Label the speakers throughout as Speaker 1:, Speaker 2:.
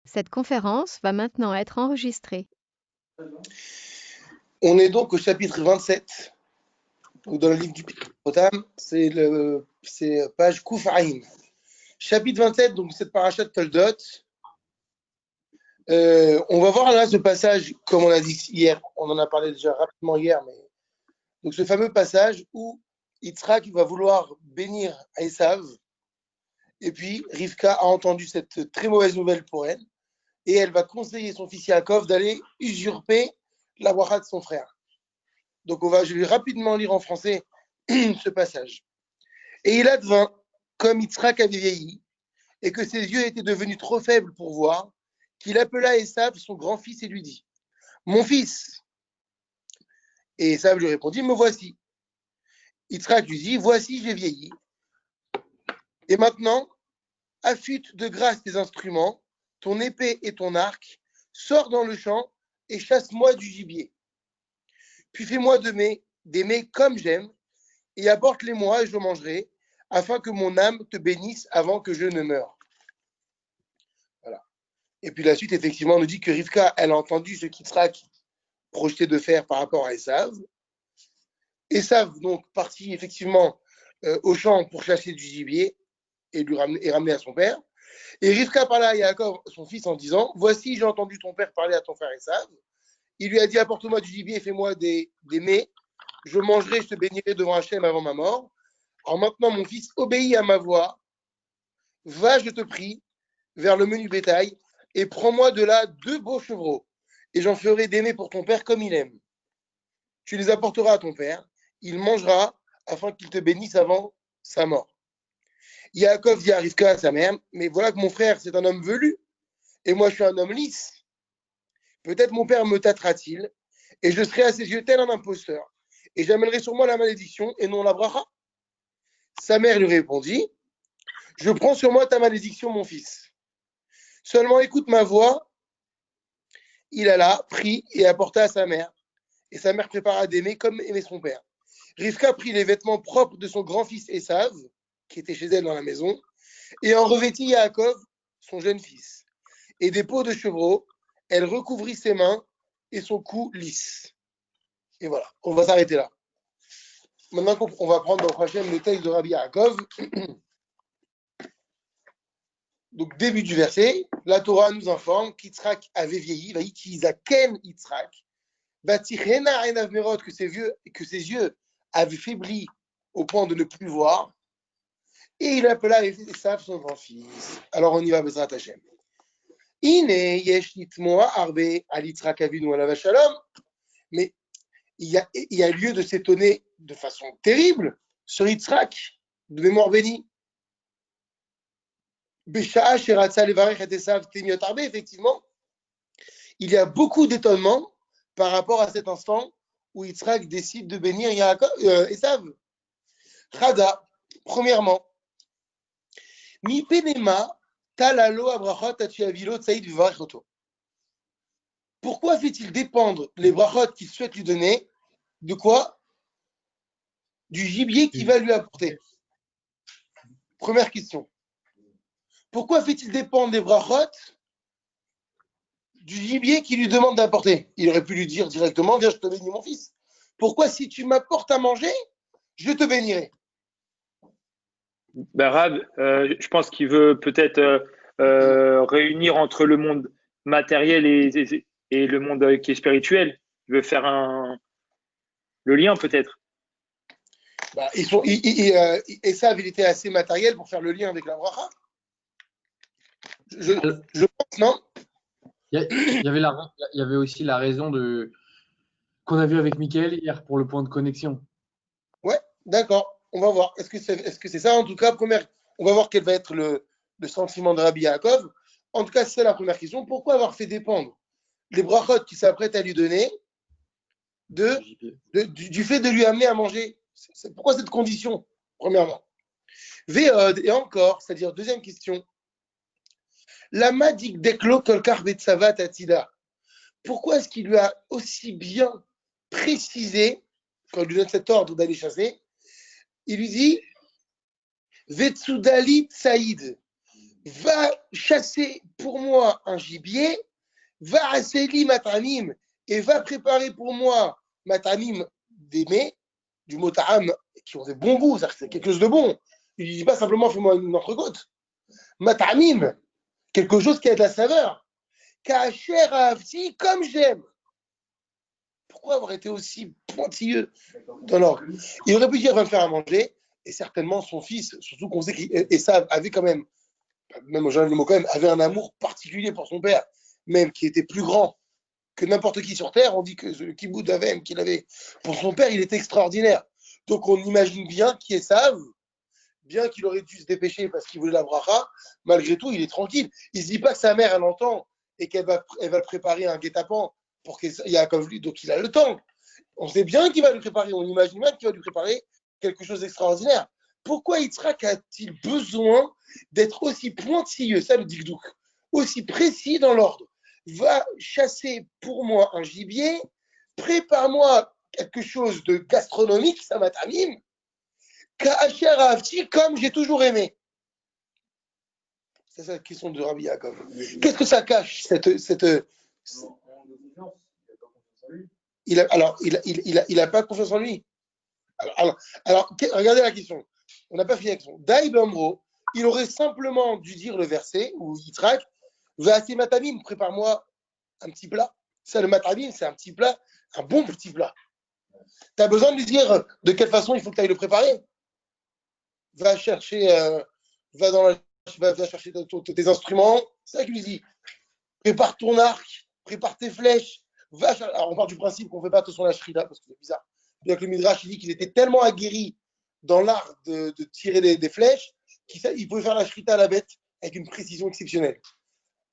Speaker 1: Cette conférence va maintenant être enregistrée.
Speaker 2: On est donc au chapitre 27, donc dans le livre du Potam, c'est page Kouf Aïn. Chapitre 27, donc cette parachat Toldot. On va voir là ce passage, comme on a dit hier, on en a parlé déjà rapidement hier, mais donc ce fameux passage où Yitzhak va vouloir bénir Esav, et puis Rivka a entendu cette très mauvaise nouvelle pour elle, et elle va conseiller son fils Yaakov d'aller usurper la bracha de son frère. Donc je vais rapidement lire en français ce passage. Et il advint, comme Yitzhak avait vieilli, et que ses yeux étaient devenus trop faibles pour voir, qu'il appela Esav, son grand-fils, et lui dit, mon fils. Et Esav lui répondit, me voici. Yitzhak lui dit, voici, j'ai vieilli. Et maintenant, affûte de grâce tes instruments, ton épée et ton arc, sors dans le champ et chasse-moi du gibier. Puis fais-moi des mets comme j'aime, et apporte-les-moi et je mangerai, afin que mon âme te bénisse avant que je ne meure. Voilà. Et puis la suite, effectivement, on nous dit que Rivka, elle a entendu ce qu'Yitzhak projetait de faire par rapport à Esav. Esav, donc, parti effectivement au champ pour chasser du gibier et ramener à son père. Et Rivka parla à Yaakov, son fils, en disant, voici, j'ai entendu ton père parler à ton frère Esav. Il lui a dit, apporte-moi du gibier et fais-moi des mets. Je mangerai, je te bénirai devant Hachem avant ma mort. Alors maintenant, mon fils, obéis à ma voix. Va, je te prie, vers le menu bétail et prends-moi de là 2 beaux chevreaux. Et j'en ferai des mets pour ton père comme il aime. Tu les apporteras à ton père. Il mangera afin qu'il te bénisse avant sa mort. Yaakov dit à Rivka, à sa mère, mais voilà que mon frère, c'est un homme velu et moi, je suis un homme lisse. Peut-être mon père me tâtera-t-il et je serai à ses yeux tel un imposteur. Et j'amènerai sur moi la malédiction et non la bracha. Sa mère lui répondit, je prends sur moi ta malédiction, mon fils. Seulement écoute ma voix. Il alla, prit et apporta à sa mère. Et sa mère prépara des mets comme aimait son père. Rivka prit les vêtements propres de son grand-fils Esav, qui était chez elle dans la maison, et en revêtit Yaakov, son jeune fils. Et des peaux de chevreau, elle recouvrit ses mains et son cou lisse. Et voilà, on va s'arrêter là. Maintenant, on va prendre dans le prochain le texte de Rabbi Yaakov. Donc, début du verset, la Torah nous informe qu'Yitzhak avait vieilli, Yitzhak, que ses yeux avaient faibli au point de ne plus voir, et il appela Esav son grand-fils. Alors on y va, Bezrat Hashem. Mais il y a lieu de s'étonner de façon terrible sur Yitzhak, de mémoire bénie. Effectivement, il y a beaucoup d'étonnement par rapport à cet instant où Yitzhak décide de bénir Esav. Chada, premièrement, Mi penema talalo abrachot atuavilo tsaïd vivarechoto. Pourquoi fait-il dépendre les brachot qu'il souhaite lui donner de quoi? Du gibier qu'il va lui apporter. Première question. Pourquoi fait-il dépendre les brachot du gibier qu'il lui demande d'apporter? Il aurait pu lui dire directement, viens, je te bénis mon fils. Pourquoi si tu m'apportes à manger, je te bénirai?
Speaker 3: Rab, je pense qu'il veut peut-être réunir entre le monde matériel et le monde qui est spirituel. Il veut faire le lien peut-être.
Speaker 2: Esav, il était assez matériel pour faire le lien avec la bracha. Je pense, non?
Speaker 4: Il y avait aussi la raison qu'on a vu avec Mickaël hier pour le point de connexion.
Speaker 2: Ouais, d'accord. On va voir. Est-ce que c'est ça? En tout cas, on va voir quel va être le sentiment de Rabbi Yaakov. En tout cas, c'est la première question. Pourquoi avoir fait dépendre les brachot qui s'apprêtent à lui donner du fait de lui amener à manger? Pourquoi cette condition, premièrement? Véod, et encore, c'est-à-dire deuxième question. Lama dik deklo kolkar betsavat atida. Pourquoi est-ce qu'il lui a aussi bien précisé, quand il lui donne cet ordre d'aller chasser, il lui dit Vetsudali Saïd, va chasser pour moi un gibier, va asséli matamim et va préparer pour moi matamim des mets, du mot ta'am, qui ont des bons goûts, c'est quelque chose de bon. Il ne dit pas simplement fais-moi une entrecôte. Matamim, quelque chose qui a de la saveur. Kacher afti, comme j'aime. Pourquoi avoir été aussi pointilleux dans l'ordre? Il aurait pu dire va me faire à manger, et certainement son fils, surtout qu'on sait qu'Esav avait quand même j'enlève le mot quand même, avait un amour particulier pour son père, même qui était plus grand que n'importe qui sur terre. On dit que le kibbutz d'Avem qu'il avait pour son père, il était extraordinaire. Donc on imagine bien qu'Esav, bien qu'il aurait dû se dépêcher parce qu'il voulait la bracha, malgré tout, il est tranquille. Il se dit pas que sa mère, elle entend et qu'elle va préparer un guet-apens pour qu'il y a comme lui, donc il a le temps. On sait bien qu'il va lui préparer, on imagine même qu'il va lui préparer quelque chose d'extraordinaire. Pourquoi Yitzhak a-t-il besoin d'être aussi pointilleux, ça le dikdouk, aussi précis dans l'ordre? Va chasser pour moi un gibier, prépare-moi quelque chose de gastronomique, ça m'a tamim, ka'asher ahavti, comme j'ai toujours aimé. C'est la question de Rabbi Yaakov. Qu'est-ce que ça cache, il a pas confiance en lui. Alors, regardez la question. On n'a pas fini avec son. Daï Bamro, il aurait simplement dû dire le verset où Yitzhak va assez matamim, prépare-moi un petit plat. Ça, le matamim, c'est un petit plat, un bon petit plat. Tu as besoin de lui dire de quelle façon il faut que tu ailles le préparer. Va chercher, va chercher tes instruments. C'est ça qu'il lui dit. Prépare ton arc, prépare tes flèches. Alors, on part du principe qu'on ne fait pas attention à la shrita parce que c'est bizarre. Bien que le Midrash il dit qu'il était tellement aguerri dans l'art de tirer des flèches qu'il pouvait faire la shrita à la bête avec une précision exceptionnelle.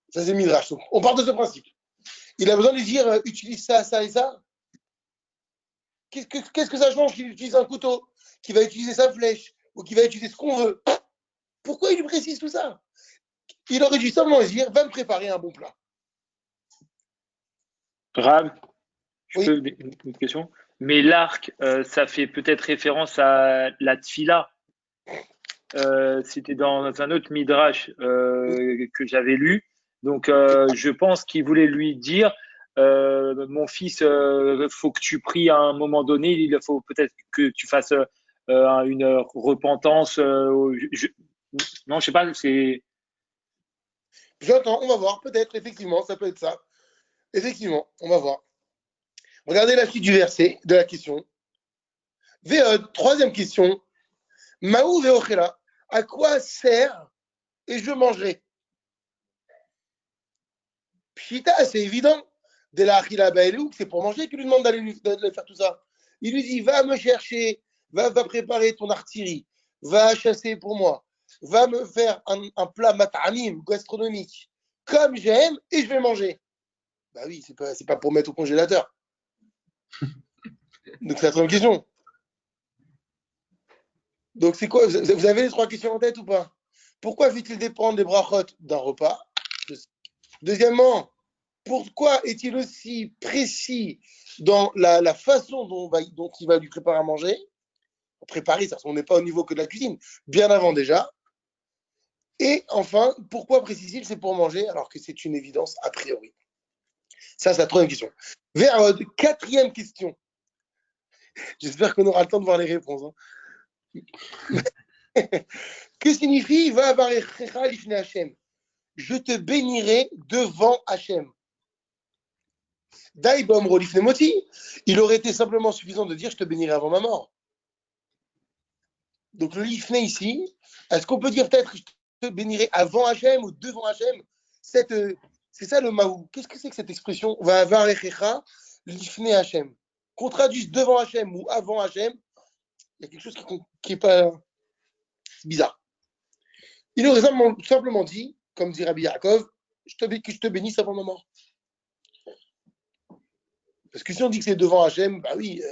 Speaker 2: Ça, c'est le Midrash. Donc, on part de ce principe. Il a besoin de lui dire utilise ça, ça et ça. Qu'est-ce que ça change qu'il utilise un couteau, qu'il va utiliser sa flèche ou qu'il va utiliser ce qu'on veut? Pourquoi il lui précise tout ça? Il aurait dû simplement dire va me préparer un bon plat.
Speaker 3: Rav,
Speaker 2: Oui.
Speaker 3: une question. Mais l'arc, ça fait peut-être référence à la tfila. C'était dans un autre midrash que j'avais lu. Donc, je pense qu'il voulait lui dire, mon fils, faut que tu pries à un moment donné. Il faut peut-être que tu fasses une repentance. Non, je sais pas. C'est
Speaker 2: J'entends, on va voir. Peut-être, effectivement, ça peut être ça. Effectivement, on va voir. Regardez la suite du verset, de la question. Troisième question. Maou veochela. À quoi sert et je mangerai? Pshita, c'est évident. De la achila baelou, c'est pour manger qu'il lui demande d'aller faire tout ça. Il lui dit va me chercher, va préparer ton artillerie, va chasser pour moi, va me faire un plat mat'amim, gastronomique, comme j'aime, et je vais manger. Bah oui, c'est pas pour mettre au congélateur. Donc c'est la troisième question. Donc c'est quoi? Vous avez les trois questions en tête ou pas? Pourquoi fait-il dépendre des brachot d'un repas? Deuxièmement, pourquoi est-il aussi précis dans la façon dont il va lui préparer à manger? Préparer, ça, on n'est pas au niveau que de la cuisine, bien avant déjà. Et enfin, pourquoi précise-t-il c'est pour manger alors que c'est une évidence a priori? Ça, c'est la troisième question. Vers quatrième question. J'espère qu'on aura le temps de voir les réponses. Que signifie va barechecha lifnei Hashem? Je te bénirai devant Hachem. Daï bomro lifnei moti. Il aurait été simplement suffisant de dire je te bénirai avant ma mort. Donc le lifnei ici, est-ce qu'on peut dire peut-être je te bénirai avant Hachem ou devant Hachem? C'est ça le maou. Qu'est-ce que c'est que cette expression? Va barechecha lifnei Hachem. Qu'on traduise devant Hachem ou avant Hachem, il y a quelque chose qui est pas bizarre. Il aurait simplement dit, comme dit Rabbi Yaakov, que je te bénisse avant ma mort. Parce que si on dit que c'est devant Hachem, bah oui,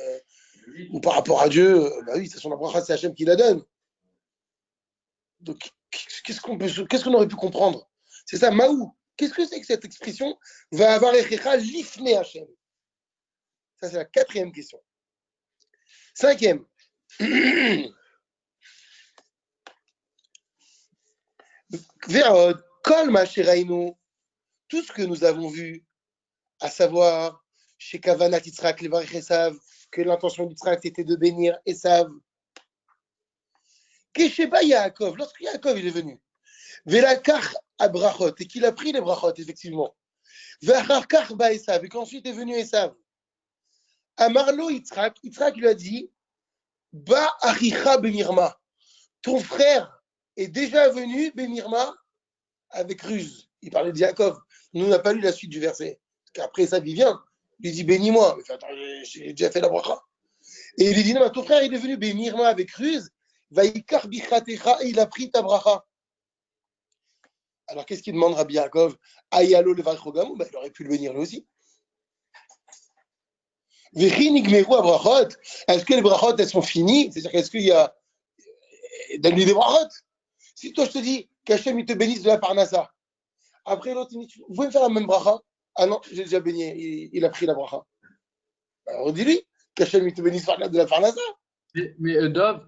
Speaker 2: ou par rapport à Dieu, bah oui, c'est son bracha, c'est Hachem qui la donne. Donc, qu'est-ce qu'on aurait pu comprendre? C'est ça, Maou. Qu'est-ce que c'est que cette expression va avoir Echecha lifnei Hachem? Ça, c'est la quatrième question. Cinquième. Ve'od, kol ma sherainu, tout ce que nous avons vu, à savoir, chez Kavanat Yitzhak, Levarich Esav, que l'intention d'Yitzhak était de bénir Esav. Kesheba Yaakov, lorsque Yaakov il est venu, Velakach à brachot, et qu'il a pris les brachot, effectivement. Ve'acharkach ba Esav, et qu'ensuite est venu Esav. Amarlo Yitzhak, Yitzhak lui a dit, Ba achicha bemirma, ton frère est déjà venu bemirma avec ruse. Il parlait de Yaakov. Nous, on n'a pas lu la suite du verset. Parce qu'après Esav, il vient. Il lui dit, bénis-moi. Mais attends, j'ai déjà fait la bracha. Et il lui dit, non, ton frère, il est venu bénir-moi avec ruse. Vaikar bichatecha, et il a pris ta bracha. Alors, qu'est-ce qu'il demande Rabbi Yaakov? Ayalo le vachrogamou, il aurait pu le bénir lui aussi. Vechi nigmeru abrachot. Est-ce que les brachot, elles sont finies? C'est-à-dire qu'est-ce qu'il y a. Donne-lui des brachot. Si toi, je te dis qu'Hachem, il te bénisse de la parnassa. Après, l'autre, il dit, vous pouvez me faire la même bracha? Ah non, j'ai déjà béni, il a pris la bracha. Alors, dis-lui qu'Hachem, il te bénisse de la parnassa.
Speaker 4: Mais Dov,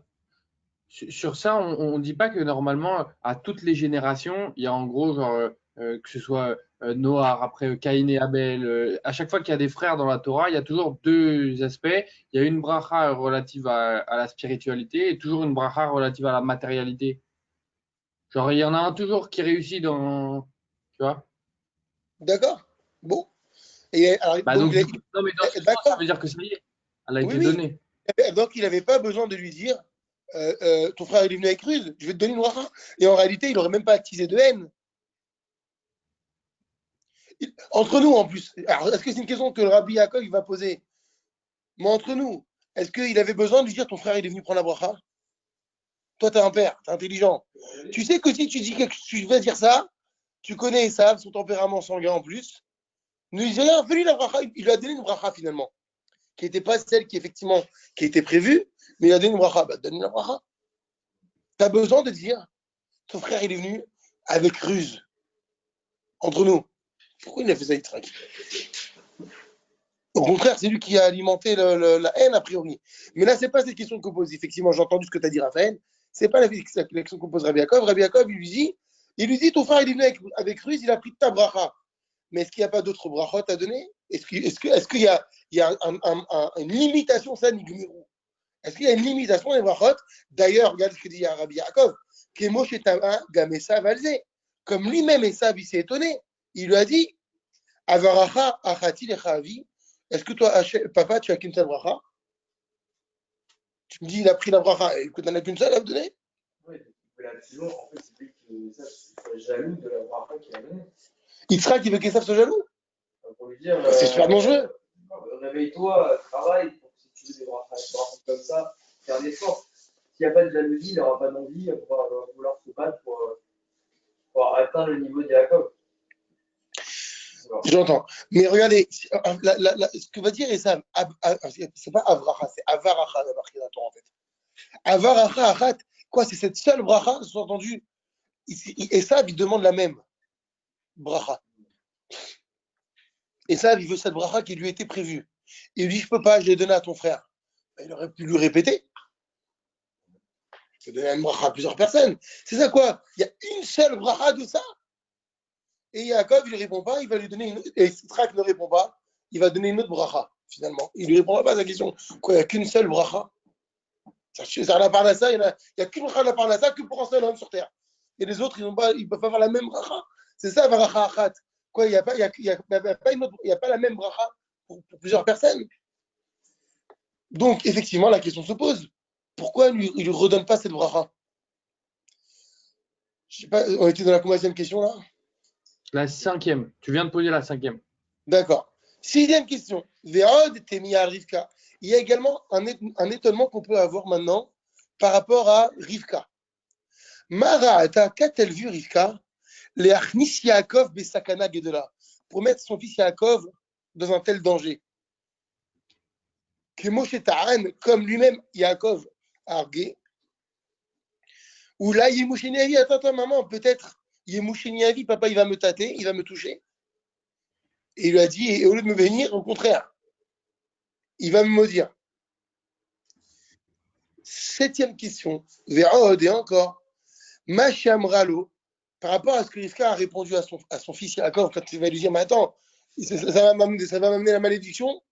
Speaker 4: sur ça, on ne dit pas que normalement, à toutes les générations, il y a en gros, genre, que ce soit Noah, après Caïn et Abel, à chaque fois qu'il y a des frères dans la Torah, il y a toujours deux aspects. Il y a une bracha relative à la spiritualité et toujours une bracha relative à la matérialité. Genre, il y en a un toujours qui réussit dans. Tu vois?
Speaker 2: D'accord. Bon. Et alors,
Speaker 4: Bah donc, du coup, non, mais dans ce sens, ça veut dire que ça y est, elle a été donnée.
Speaker 2: Donc, il n'avait pas besoin de lui dire ton frère il est venu avec ruse, je vais te donner une bracha. Et en réalité, il n'aurait même pas attisé de haine. Entre nous, en plus, alors, est-ce que c'est une question que le Rabbi Yaakov il va poser? Mais entre nous, est-ce qu'il avait besoin de lui dire ton frère il est venu prendre la bracha? Toi, tu es un père, tu es intelligent. Tu sais que si tu dis quelque chose, tu vas dire ça, tu connais Esav, son tempérament sanguin en plus. Ne lui dis rien, fais-lui la bracha. Il lui a donné une bracha finalement, qui n'était pas celle qui effectivement qui était prévue, mais il a donné une bracha. Bah, donne-lui la bracha. Tu as besoin de dire ton frère il est venu avec ruse. Entre nous. Pourquoi il a fait ça, Yitzhak? Au contraire, c'est lui qui a alimenté la haine a priori. Mais là, c'est pas cette question qu'on pose. Effectivement, j'ai entendu ce que tu as dit, Raphaël. C'est pas la question qu'on pose Rabbi Yaakov. Rabbi Yaakov, il lui dit, ton frère, il est venu avec ruse, il a pris ta bracha. Mais est-ce qu'il n'y a pas d'autres brachot à donner? Est-ce qu'il y a, une limitation, ça, Nigmiru? Est-ce qu'il y a une limitation des brachot? D'ailleurs, regarde ce que dit Rabbi Yaakov. Kemo shetama gamesa valze. Comme lui-même, Esav, il s'est étonné. Il lui a dit, Avaracha achati lechavi. Est-ce que toi, papa, tu as qu'une seule bracha? Tu me dis, il a pris la bracha, et que tu n'en as qu'une seule à me donner?
Speaker 5: Oui, en fait, c'est lui qui soit jaloux de la bracha qu'il a donnée.
Speaker 2: Yitzhak, qui veut qu'Esav soit jaloux?
Speaker 5: Pour lui dire,
Speaker 2: c'est super dangereux.
Speaker 5: Réveille-toi, travaille, pour que si tu veux des brachas comme ça, faire un effort. S'il n'y a pas de jalousie, il n'aura pas d'envie, il va vouloir se battre pour atteindre le niveau de Yaakov.
Speaker 2: J'entends. Mais regardez, ce que va dire Esav, c'est pas Avracha, c'est Avaracha, la marqué dans la Torah, en fait. Avaracha, Achat, quoi, c'est cette seule bracha, sous-entendu, Esav, il demande la même bracha. Esav, il veut cette bracha qui lui était prévue. Il lui dit, je peux pas, je l'ai donné à ton frère. Il aurait pu lui répéter. Je vais donner une bracha à plusieurs personnes. C'est ça quoi? Il y a une seule bracha de ça. Et Yaakov, il ne répond pas, il va lui donner une autre. Et Yitzhak ne répond pas, il va donner une autre bracha, finalement. Il ne lui répondra pas à sa question. Quoi, il n'y a qu'une seule bracha. Ça, la parnassa, il n'y a qu'une bracha de la parnassa que pour un seul homme sur terre. Et les autres, ils ne peuvent pas avoir la même bracha. C'est ça, bracha achat. Quoi, il n'y a pas la même bracha pour plusieurs personnes. Donc, effectivement, la question se pose. Pourquoi il ne lui redonne pas cette bracha? Je ne sais pas, on était dans la combienième question là?
Speaker 4: La 5e. Tu viens de poser la 5e.
Speaker 2: D'accord. 6e question. Ve'od temia Rivka. Il y a également un étonnement qu'on peut avoir maintenant par rapport à Rivka. Mara'ata, qu'a-t-elle vu Rivka? Le'achnis Yaakov besakana gedela. Pour mettre son fils Yaakov dans un tel danger. Que Moshe Ta'an, comme lui-même Yaakov a argué. Ou là, Yemusheniavi, attends, maman, peut-être Yemusheniavi, papa, il va me tâter, il va me toucher. Et il lui a dit, et au lieu de me bénir, au contraire, il va me maudire. 7e question. Ve'od, et encore. Mashamralo, par rapport à ce que Rivka a répondu à son fils Yaakov quand il va lui dire, mais attends, ça va m'amener la malédiction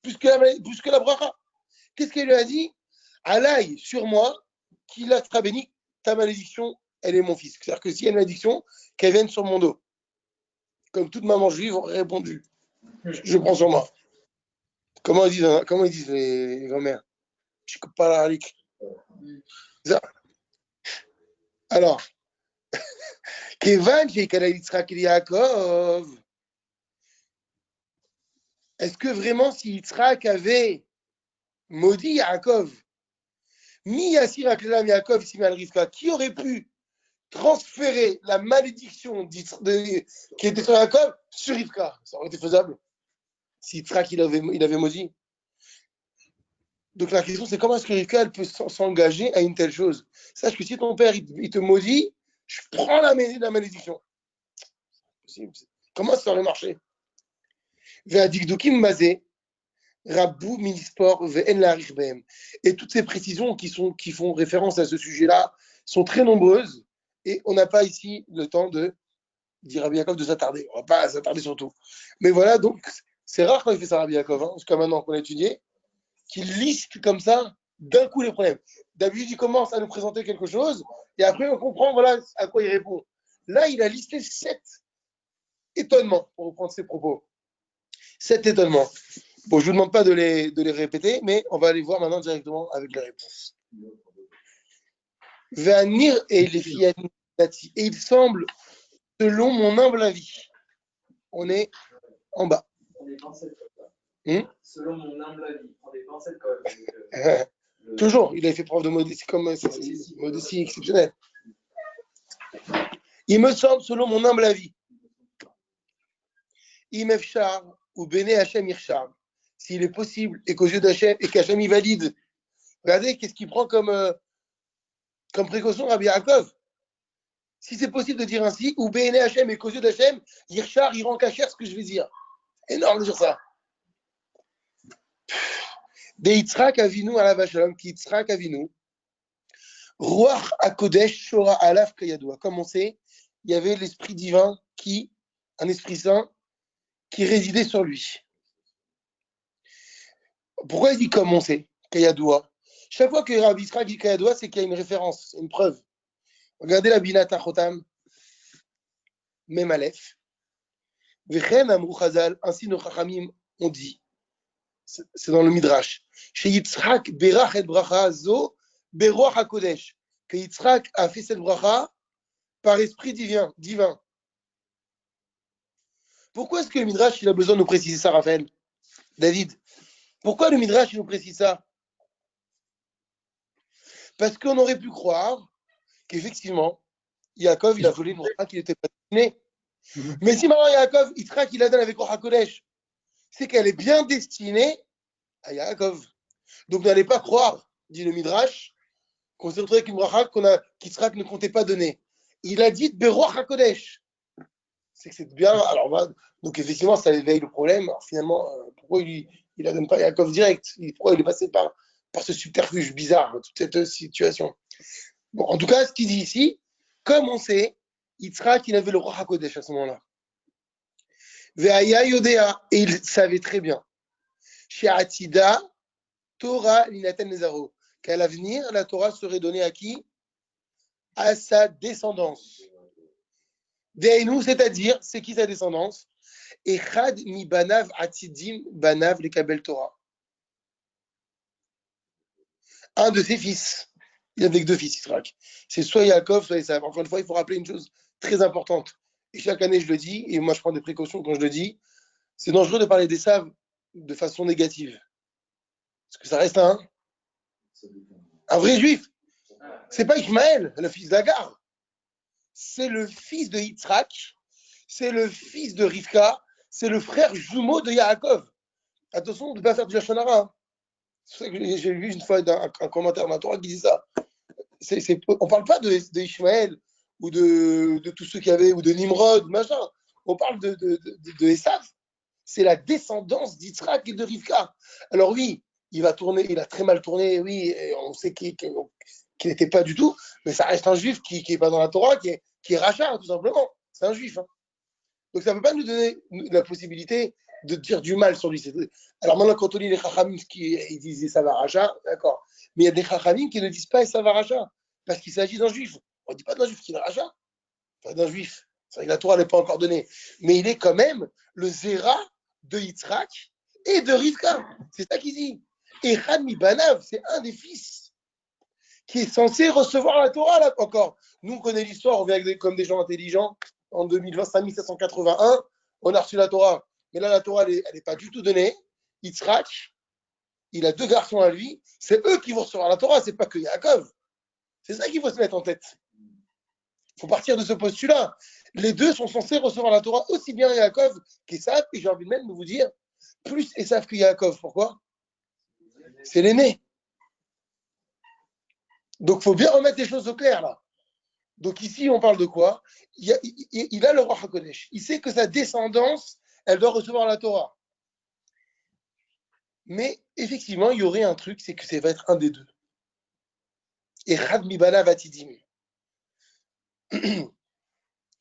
Speaker 2: plus que la bracha. Qu'est-ce qu'elle lui a dit? Alaï sur moi, qu'il a sera béni, ta malédiction, elle est mon fils. C'est-à-dire que s'il y a une malédiction, qu'elle vienne sur mon dos. Comme toute maman juive aurait répondu. Je prends sur moi. Comment ils disent les grand-mères? Je coupe pas la halik. Ça. Alors, Kevan, Yaakov. Est-ce que vraiment si Yitzhak avait maudit Yaakov, Mi Yassir Aklelam Yaakov Simal Rivka, qui aurait pu transférer la malédiction qui était sur Yaakov sur Rivka? Ça aurait été faisable si Yitzhak il avait maudit. Donc la question c'est comment est-ce que Rivka elle peut s'engager à une telle chose? Sache que si ton père il te maudit, je prends la malédiction. Comment ça aurait marché? Et toutes ces précisions qui font référence à ce sujet-là sont très nombreuses et on n'a pas ici le temps de dire Rabbi Yaakov de s'attarder. On ne va pas s'attarder sur tout. Mais voilà, donc c'est rare quand il fait ça Rabbi Yaakov, jusqu'à maintenant qu'on a étudié, qu'il liste comme ça d'un coup les problèmes. D'habitude, il commence à nous présenter quelque chose et après on comprend voilà à quoi il répond. Là, il a listé 7 étonnements pour reprendre ses propos. 7 étonnements. Bon, je ne vous demande pas de les répéter, mais on va aller voir maintenant directement avec les réponses. Vanir et les filles. Et il semble, selon mon humble avis, on est en bas.
Speaker 5: On est pincettes comme ça. Selon mon humble avis, on est pincettes quand même.
Speaker 2: Toujours, il a fait preuve de modestie, modestie exceptionnelle. Il me semble, selon mon humble avis, Imefchar ou Bene Hachem Irchar, s'il est possible et qu'aux yeux d'Hachem et qu'Hachem y valide. Regardez, qu'est-ce qu'il prend comme précaution Rabbi Yaakov. Si c'est possible de dire ainsi, ou Bene Hachem et qu'aux yeux d'Hachem, Irchar, il rend cachère ce que je vais dire. Énorme de dire ça. De Yitzhak Avinu à la Vachalom, qui Yitzhak Avinu, Ruach HaKodesh Shora Alaf Kayadua. Comme on sait, il y avait l'esprit divin un esprit saint, qui résidait sur lui. Pourquoi il dit comme on sait, Kayadoua? Chaque fois que Rabbi Yitzhak dit Kayadoua, c'est qu'il y a une référence, une preuve. Regardez la Binat HaChotam, Mem Aleph. Vechem Amrou Chazal, ainsi nos Chachamim ont dit, c'est dans le Midrash, chez Yitzhak Berach et Bracha Zo, Beroach HaKodesh, que Yitzhak a fait cette bracha par esprit divin. Pourquoi est-ce que le Midrash il a besoin de nous préciser ça, Raphaël? David, pourquoi le Midrash il nous précise ça? Parce qu'on aurait pu croire qu'effectivement, Yaakov, il a volé une bracha qui n'était pas destinée. Mais si maintenant Yaakov, Yitzhak, il la donne avec Roch HaKodesh, c'est qu'elle est bien destinée à Yaakov. Donc n'allez pas croire, dit le Midrash, qu'on s'est retrouvé avec une bracha qu'Yitzhak ne comptait pas donner. Il a dit Beroch HaKodesh. C'est que c'est bien. Alors, donc effectivement, ça éveille le problème. Alors finalement, pourquoi il la donne pas à Yaakov direct? Pourquoi il est passé par ce subterfuge bizarre, toute cette situation? Bon, en tout cas, ce qu'il dit ici, comme on sait, Yitzhak, il avait le roi HaKodesh à ce moment-là. Ve'aya Yodea, et il savait très bien. Chez Atida, Torah Linaten Nezaro, qu'à l'avenir, la Torah serait donnée à qui? À sa descendance. Ve'enu, c'est-à-dire, c'est qui sa descendance? Echad mi banav atidim banav lekabel Torah. Un de ses fils. Il avait que 2 fils, Yitzhak. C'est soit Yaakov, soit Esav. Encore une fois, il faut rappeler une chose très importante. Et chaque année, je le dis, et moi, je prends des précautions quand je le dis. C'est dangereux de parler d'Esav de façon négative. Parce que ça reste un vrai juif. C'est pas Ishmaël, le fils d'Agar. C'est le fils de Yitzhak. C'est le fils de Rivka. C'est le frère jumeau de Yaakov. Attention de ne pas faire du Lachon Hara. C'est pour ça que j'ai vu une fois un commentaire dans la Torah qui dit ça. On ne parle pas de Ishmaël ou de tous ceux qui avaient, ou de Nimrod, machin. On parle de Esav. C'est la descendance d'Yitzhak et de Rivka. Alors oui, il a très mal tourné, oui, on sait qu'il n'était pas du tout, mais ça reste un juif qui n'est pas dans la Torah, qui qui est rachat, tout simplement. C'est un juif. Hein. Donc ça ne peut pas nous donner la possibilité de dire du mal sur lui. Alors maintenant, quand on lit les Chachamim qui ils disent ça va rachat, d'accord. Mais il y a des Chachamim qui ne disent pas ça va rachat, parce qu'il s'agit d'un juif. On ne dit pas d'un juif qui est rachat, enfin, d'un juif. C'est vrai que la Torah n'est pas encore donnée. Mais il est quand même le Zéra de Yitzhak et de Rivka. C'est ça qu'il dit. Et Hanmi Banav, c'est un des fils qui est censé recevoir la Torah, là, encore. Nous, on connaît l'histoire, on vient comme des gens intelligents. En 2020, 5781, on a reçu la Torah. Mais là, la Torah, elle n'est pas du tout donnée. Yitzhak, il a 2 garçons à lui. C'est eux qui vont recevoir la Torah, c'est pas que Yaakov. C'est ça qu'il faut se mettre en tête. Il faut partir de ce postulat. Les 2 sont censés recevoir la Torah aussi bien Yaakov qu'Esav, et j'ai envie même de vous dire, plus Esav que Yaakov. Pourquoi? C'est l'aîné. Donc, il faut bien remettre les choses au clair, là. Donc, ici, on parle de quoi? Il a le roi HaKodesh. Il sait que sa descendance, elle doit recevoir la Torah. Mais, effectivement, il y aurait un truc, c'est que ça va être un des 2. Et Chad Mibana Vatidim.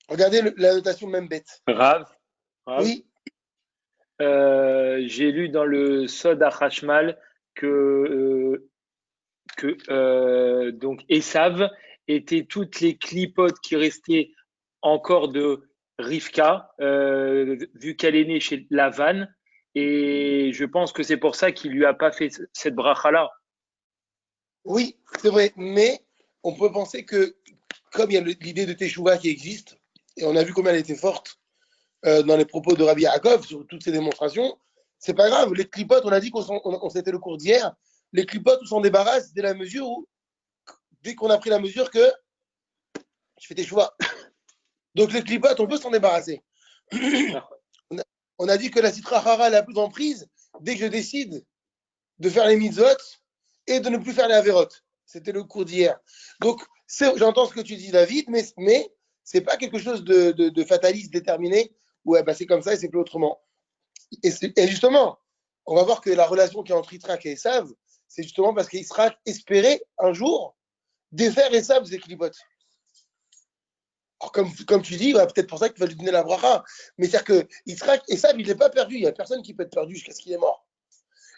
Speaker 2: Regardez la notation même bête.
Speaker 3: Rav,
Speaker 2: Oui.
Speaker 3: J'ai lu dans le Sod HaChashmal que donc Esav étaient toutes les clipotes qui restaient encore de Rivka, vu qu'elle est née chez Lavan. Et je pense que c'est pour ça qu'il lui a pas fait cette bracha-là.
Speaker 2: Oui, c'est vrai. Mais on peut penser que, comme il y a l'idée de Teshuvah qui existe, et on a vu combien elle était forte dans les propos de Rabbi Yaakov sur toutes ces démonstrations, c'est pas grave. Les clipotes, on a dit qu'on s'était le cours d'hier, les clipotes, on s'en débarrasse dès la mesure où, dès qu'on a pris la mesure que je fais Teshuvah. Donc les clipotes, on peut s'en débarrasser. On a dit que la Sitra Hara la plus en prise dès que je décide de faire les mitzvot et de ne plus faire les averot. C'était le cours d'hier. Donc, j'entends ce que tu dis, David, mais c'est pas quelque chose de fataliste, déterminé, ouais, bah, c'est comme ça et c'est plus autrement. Et justement, on va voir que la relation qui est entre Yitzhak et Esav, c'est justement parce qu'Yitzhak espérait un jour défaire Esav des clipotes. Alors, comme tu dis, peut-être pour ça qu'il va lui donner la bracha. Mais c'est-à-dire que Yitzhak, Esav, il n'est pas perdu. Il n'y a personne qui peut être perdu jusqu'à ce qu'il est mort.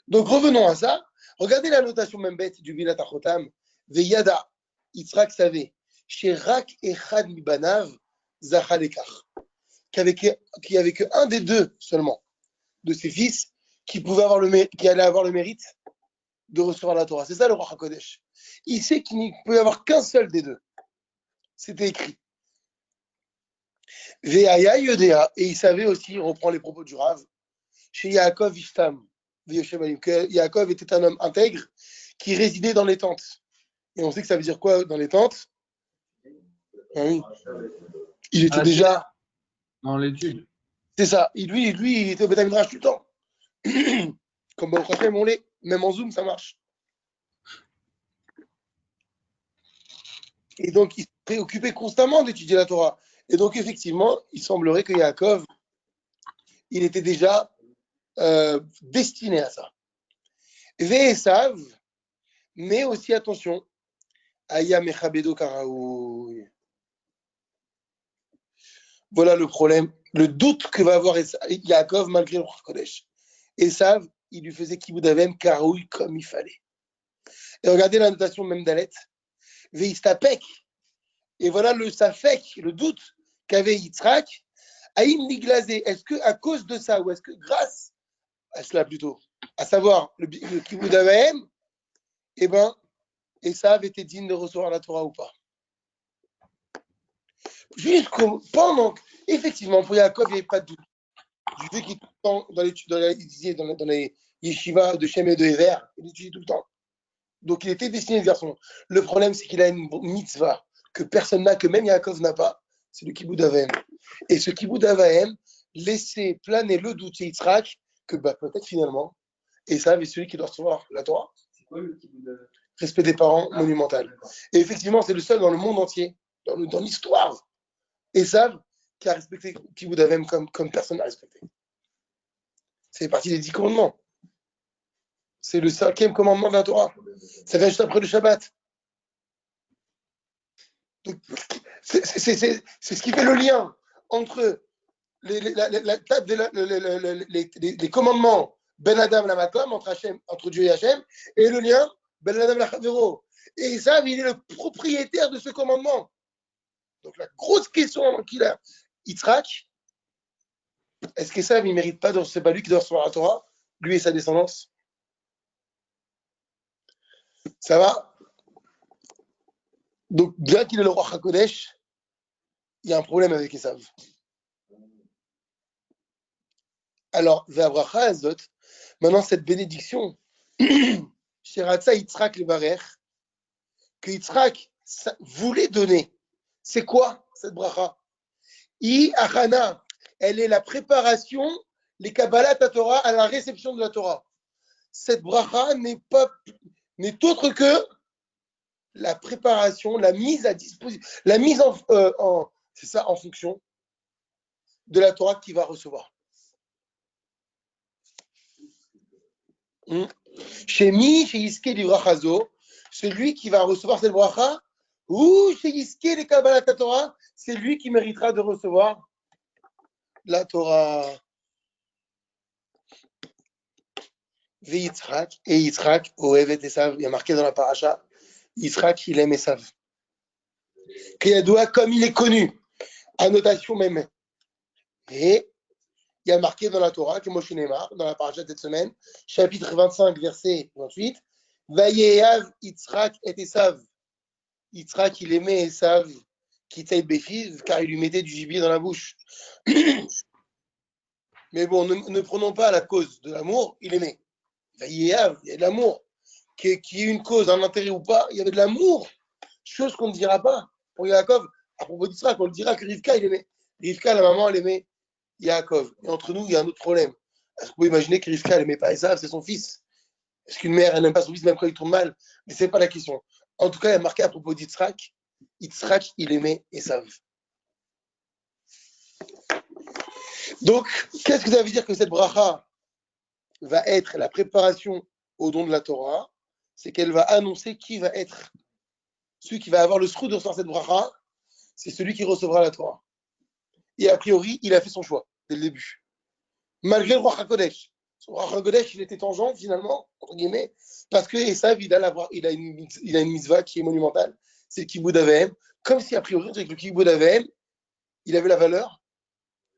Speaker 2: Donc revenons à ça. Regardez la notation même bête du Bilat Achotam. Veyada, Yitzhak savait, chez Rak Echad Mibanav, Zachalekar, qu'il n'y avait qu'un des 2 seulement de ses fils qui allait avoir le mérite de recevoir la Torah. C'est ça le roi HaKodesh. Il sait qu'il n'y peut y avoir qu'un seul des 2. C'était écrit. Veaya Yodea, et il savait aussi, on reprend les propos du Rav, chez Yaakov Ishtam, que Yaakov était un homme intègre qui résidait dans les tentes. Et on sait que ça veut dire quoi dans les tentes? Oui. Il était déjà
Speaker 4: dans l'étude.
Speaker 2: C'est ça. Lui, il était au Beth Midrash tout le temps. Comme Baruch Hashem, on l'est. Même en Zoom, ça marche. Et donc, il se préoccupait constamment d'étudier la Torah. Et donc, effectivement, il semblerait que Yaakov, il était déjà destiné à ça. Ve'esav, mais aussi attention, Aya Mechabedo Karaoui. Voilà le problème, le doute que va avoir Yaakov malgré le Kodesh. Esav, il lui faisait Kibud Avem Karaoui comme il fallait. Et regardez la notation même d'Alet. Veistapek. Et voilà le safek, le doute qu'avait Yitzhak. Aïm Niglazé, est-ce que à cause de ça, ou est-ce que grâce à cela plutôt, à savoir le Kibud Avem, eh ben, Esav était digne de recevoir la Torah ou pas? Juste pendant, effectivement, pour Yaakov, il n'y avait pas de doute. Du fait qu'il est tout le temps dans les yeshivas de Shem et de Ever, il étudie tout le temps. Donc il était destiné ce garçon. Le problème, c'est qu'il a une mitzvah que personne n'a, que même Yaakov n'a pas, c'est le Kibud Avaim. Et ce Kibud Avaim laissait planer le doute chez Yitzhak que peut-être finalement, Esav est celui qui doit recevoir la Torah.
Speaker 5: C'est quoi le Kibud Avaim?
Speaker 2: Respect des parents, monumental. Et effectivement, c'est le seul dans le monde entier, dans l'histoire, Esav, qui a respecté Kibud Avaim comme personne n'a respecté. C'est partie des 10 commandements. C'est le 5e commandement de la Torah. Ça vient juste après le Shabbat. Donc, C'est ce qui fait le lien entre les commandements Ben Adam la Makom entre Dieu et Hachem, et le lien Ben Adam la Chavero. Et Esav, il est le propriétaire de ce commandement. Donc la grosse question qu'il a, Yitzhak, est-ce qu'Esav, il ne mérite pas, c'est pas lui qui doit recevoir la Torah, lui et sa descendance? Ça va? Donc bien qu'il est le roi HaKodesh, il y a un problème avec Esav. Alors, Ve'abracha Azot, maintenant cette bénédiction, Sheratza Yitzhak le Barer, que Yitzhak voulait donner, c'est quoi cette bracha? I Achana, elle est la préparation, les Kabbalat Torah à la réception de la Torah. Cette bracha n'est autre que la préparation, la mise à disposition, la mise en fonction de la Torah qu'il va recevoir. Chez Mi, chez Iske Livrachazo, celui qui va recevoir cette bracha, ou chez Iske les Kabbalat Torah, c'est lui qui méritera de recevoir la Torah. Yitzhak, et Yitzhak, Ohevet Esav, il y a marqué dans la paracha, Yitzhak, il aime Esav. Kriyadoua, comme il est connu, annotation même. Et il y a marqué dans la Torah, que Moshe Neymar, dans la paracha de cette semaine, chapitre 25, verset 28, Vayehav Yitzhak et Esav. Yitzhak, il aimait Esav, qui taille Béfiv, car il lui mettait du gibier dans la bouche. Mais bon, ne prenons pas la cause de l'amour, il aimait. Il y a de l'amour. Qui est une cause, un intérêt ou pas, il y avait de l'amour. Chose qu'on ne dira pas pour Yaakov. À propos d'Israël, on le dira que Rivka, il aimait. Rivka, la maman, elle aimait Yaakov. Et entre nous, il y a un autre problème. Est-ce que vous pouvez imaginer que Rivka, elle n'aimait pas Esav, c'est son fils? Est-ce qu'une mère, elle n'aime pas son fils même quand il tourne mal? Mais ce n'est pas la question. En tout cas, il y a marqué à propos d'Yitzhak, Yitzhak, il aimait Esav. Donc, qu'est-ce que ça veut dire que cette bracha va être la préparation au don de la Torah? C'est qu'elle va annoncer qui va être celui qui va avoir le sroud de recevoir cette bracha, c'est celui qui recevra la Torah. Et a priori, il a fait son choix dès le début. Malgré le roi HaKodesh. Son roi HaKodesh, il était tangent finalement, entre guillemets, parce que Esav, il a une mitzvah qui est monumentale, c'est le Kibboud Avehem. Comme si a priori, avec le Kibboud Avehem, il avait la valeur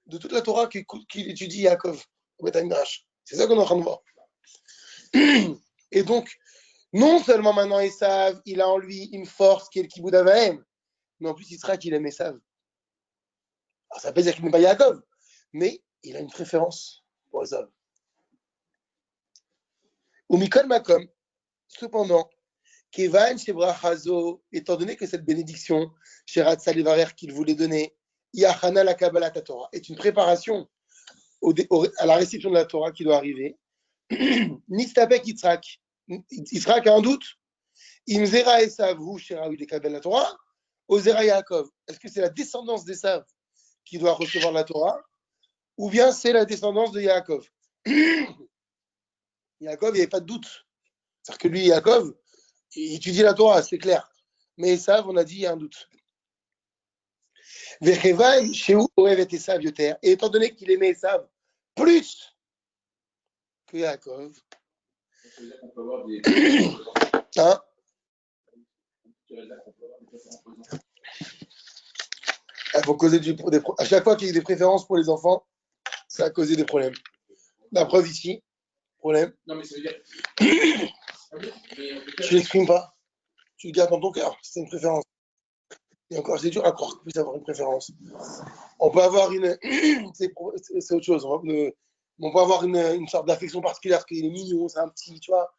Speaker 2: de toute la Torah qu'il étudie Yaakov, au Beth Midrash. C'est ça qu'on est en train de voir. Et donc, non seulement maintenant Esav, il a en lui une force qui est le Kibboud Avahem, mais en plus il sera qu'il aime Esav. Alors ça veut dire qu'il n'aime pas Yaakov, mais il a une préférence pour Esav. Ou Mikol Makom, cependant, Kevan Shebrachazo, étant donné que cette bénédiction, Sherat Salivarer qu'il voulait donner, Yachana la Kabbalah Torah, est une préparation à la réception de la Torah qui doit arriver, Nistapek Yitzhak. Yitzhak a un doute. Imzera Esav, hu sherahu lekabel la Torah, Ozera Yaakov. Est-ce que c'est la descendance d'Esav qui doit recevoir la Torah, ou bien c'est la descendance de Yaakov? Yaakov, il n'y avait pas de doute. C'est-à-dire que lui, Yaakov, il étudie la Torah, c'est clair. Mais Esav, on a dit, il y a un doute. Vechevan shehu ohev et Esav yoter. Et étant donné qu'il aimait Esav plus que Yaakov, hein? Il faut causer à chaque fois qu'il y a des préférences pour les enfants, ça a causé des problèmes. La preuve ici, problème.
Speaker 4: Non, mais ça veut dire.
Speaker 2: Tu l'exprimes pas. Tu le gardes dans ton cœur. C'est une préférence. Et encore, c'est dur à croire qu'on puisse avoir une préférence. On peut avoir une. C'est autre chose. On peut avoir une sorte d'affection particulière parce qu'il est mignon, c'est un petit, tu vois.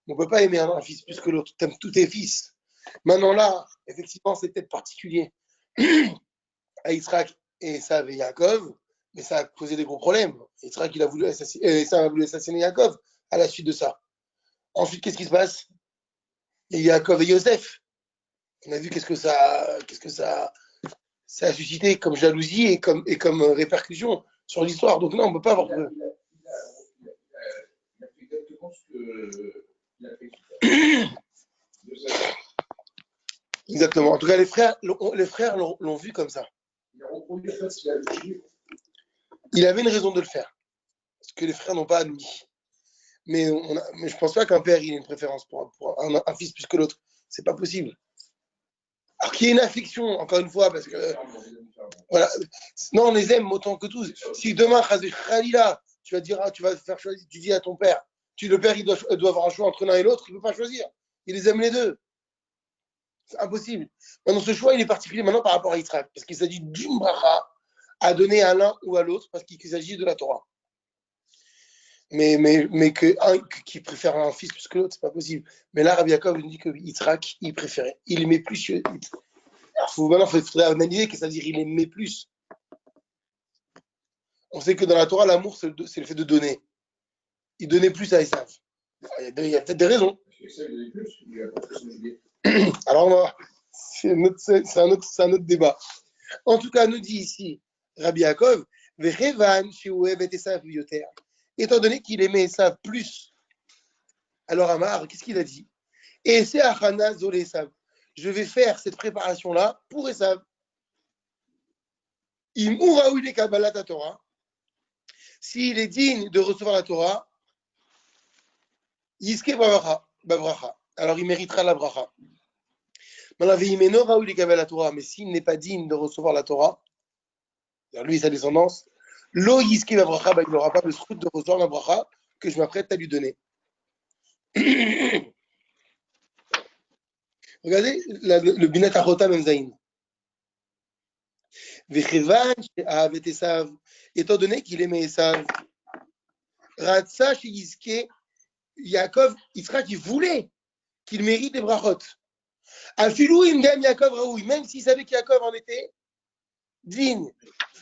Speaker 2: On ne peut pas aimer un fils plus que l'autre. Tu aimes tous tes fils. Maintenant là, effectivement, c'est peut-être particulier à Yitzhak et Esav et Yaakov, mais ça a causé des gros problèmes. Yitzhak, il a voulu assassiner Yaakov à la suite de ça. Ensuite, qu'est-ce qui se passe? Il y a Yaakov et Yosef. On a vu qu'est-ce que ça a suscité comme jalousie et comme répercussion sur l'histoire. Donc non, on ne peut pas avoir de...
Speaker 6: Il a fait exactement ce que il a fait.
Speaker 2: Exactement. En tout cas, les frères l'ont vu comme ça. Il avait une raison de le faire, ce que les frères n'ont pas admis. Mais je ne pense pas qu'un père il ait une préférence pour un fils plus que l'autre. C'est pas possible. Alors qu'il y ait une affection, encore une fois, parce que voilà. Non, on les aime autant que tous. Si demain, Khalila, tu vas faire choisir, tu dis à ton père, le père il doit avoir un choix entre l'un et l'autre, il ne peut pas choisir. Il les aime les deux. C'est impossible. Maintenant, ce choix, il est particulier maintenant par rapport à Yitzhak, parce qu'il s'agit d'une bracha à donner à l'un ou à l'autre, parce qu'il s'agit de la Torah. Mais qui préfère un fils plus que l'autre, c'est pas possible. Mais là, Rabbi Yaakov nous dit que Yitzhak, il préférait. Il aimait plus. Maintenant, il faudrait analyser que ça veut dire il aimait plus. On sait que dans la Torah, l'amour, c'est le fait de donner. Il donnait plus à Esav. Il y a peut-être des raisons. Alors, c'est un autre débat. En tout cas, nous dit ici Rabbi Yaakov, étant donné qu'il aimait Esav plus, alors Amar, qu'est-ce qu'il a dit? Et c'est Achana Zolé Esav. Je vais faire cette préparation-là pour Esav. Im Uraoui Kabbalat Torah. S'il est digne de recevoir la Torah, Yiske Babracha. Alors il méritera la bracha. Mais s'il n'est pas digne de recevoir la Torah, lui et sa descendance, Lo Yiske Babracha, il n'aura pas le scrut de recevoir la bracha que je m'apprête à lui donner. Regardez le Binat Achota Memzaïn. Étant donné qu'il aimait Esav, Ratsa Shiyiske, Yaakov, Yitzhak, il voulait qu'il mérite des brachot. Afilou Imgam Yaakov Raoui, même s'il savait qu'Yaakov en était digne.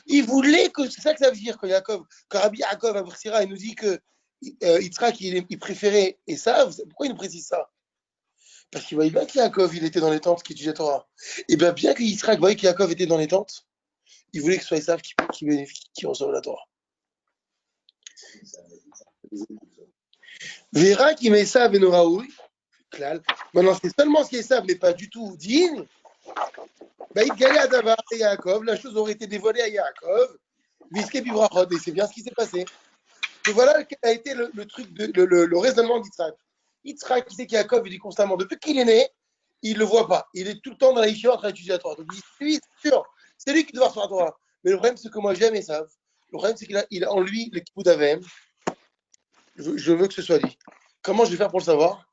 Speaker 2: Il voulait que, c'est ça que ça veut dire, quand Rabbi Yaakov Abrissira, il nous dit que Yitzhak, il préférait Esav. Pourquoi il nous précise ça? Parce qu'il voyait bien qu'Yaakov, il était dans les tentes qui étudiait Torah. Et bien que Yitzhak voyait qu'Yaakov était dans les tentes, il voulait que ce soit Esav qui reçoive la Torah. Vera qui met Esav et Noraoui, maintenant c'est seulement si Esav n'est pas du tout digne, il galait à Davar et Yaakov, la chose aurait été dévoilée à Yaakov, Viske Bibrachot, et c'est bien ce qui s'est passé. Et voilà quel a été le truc, le raisonnement d'Yitzhak. Yitzhak, qui sait qu'Yaakov, il est constamment, depuis qu'il est né, il ne le voit pas. Il est tout le temps dans la Yeshiva en train d'étudier la Torah. Donc lui, c'est sûr, c'est lui qui doit recevoir la Torah. Mais le problème, c'est que moi, j'aime Esav. Le problème, c'est qu'il a en lui le kibbutz avem. Je veux que ce soit lui. Comment je vais faire pour le savoir?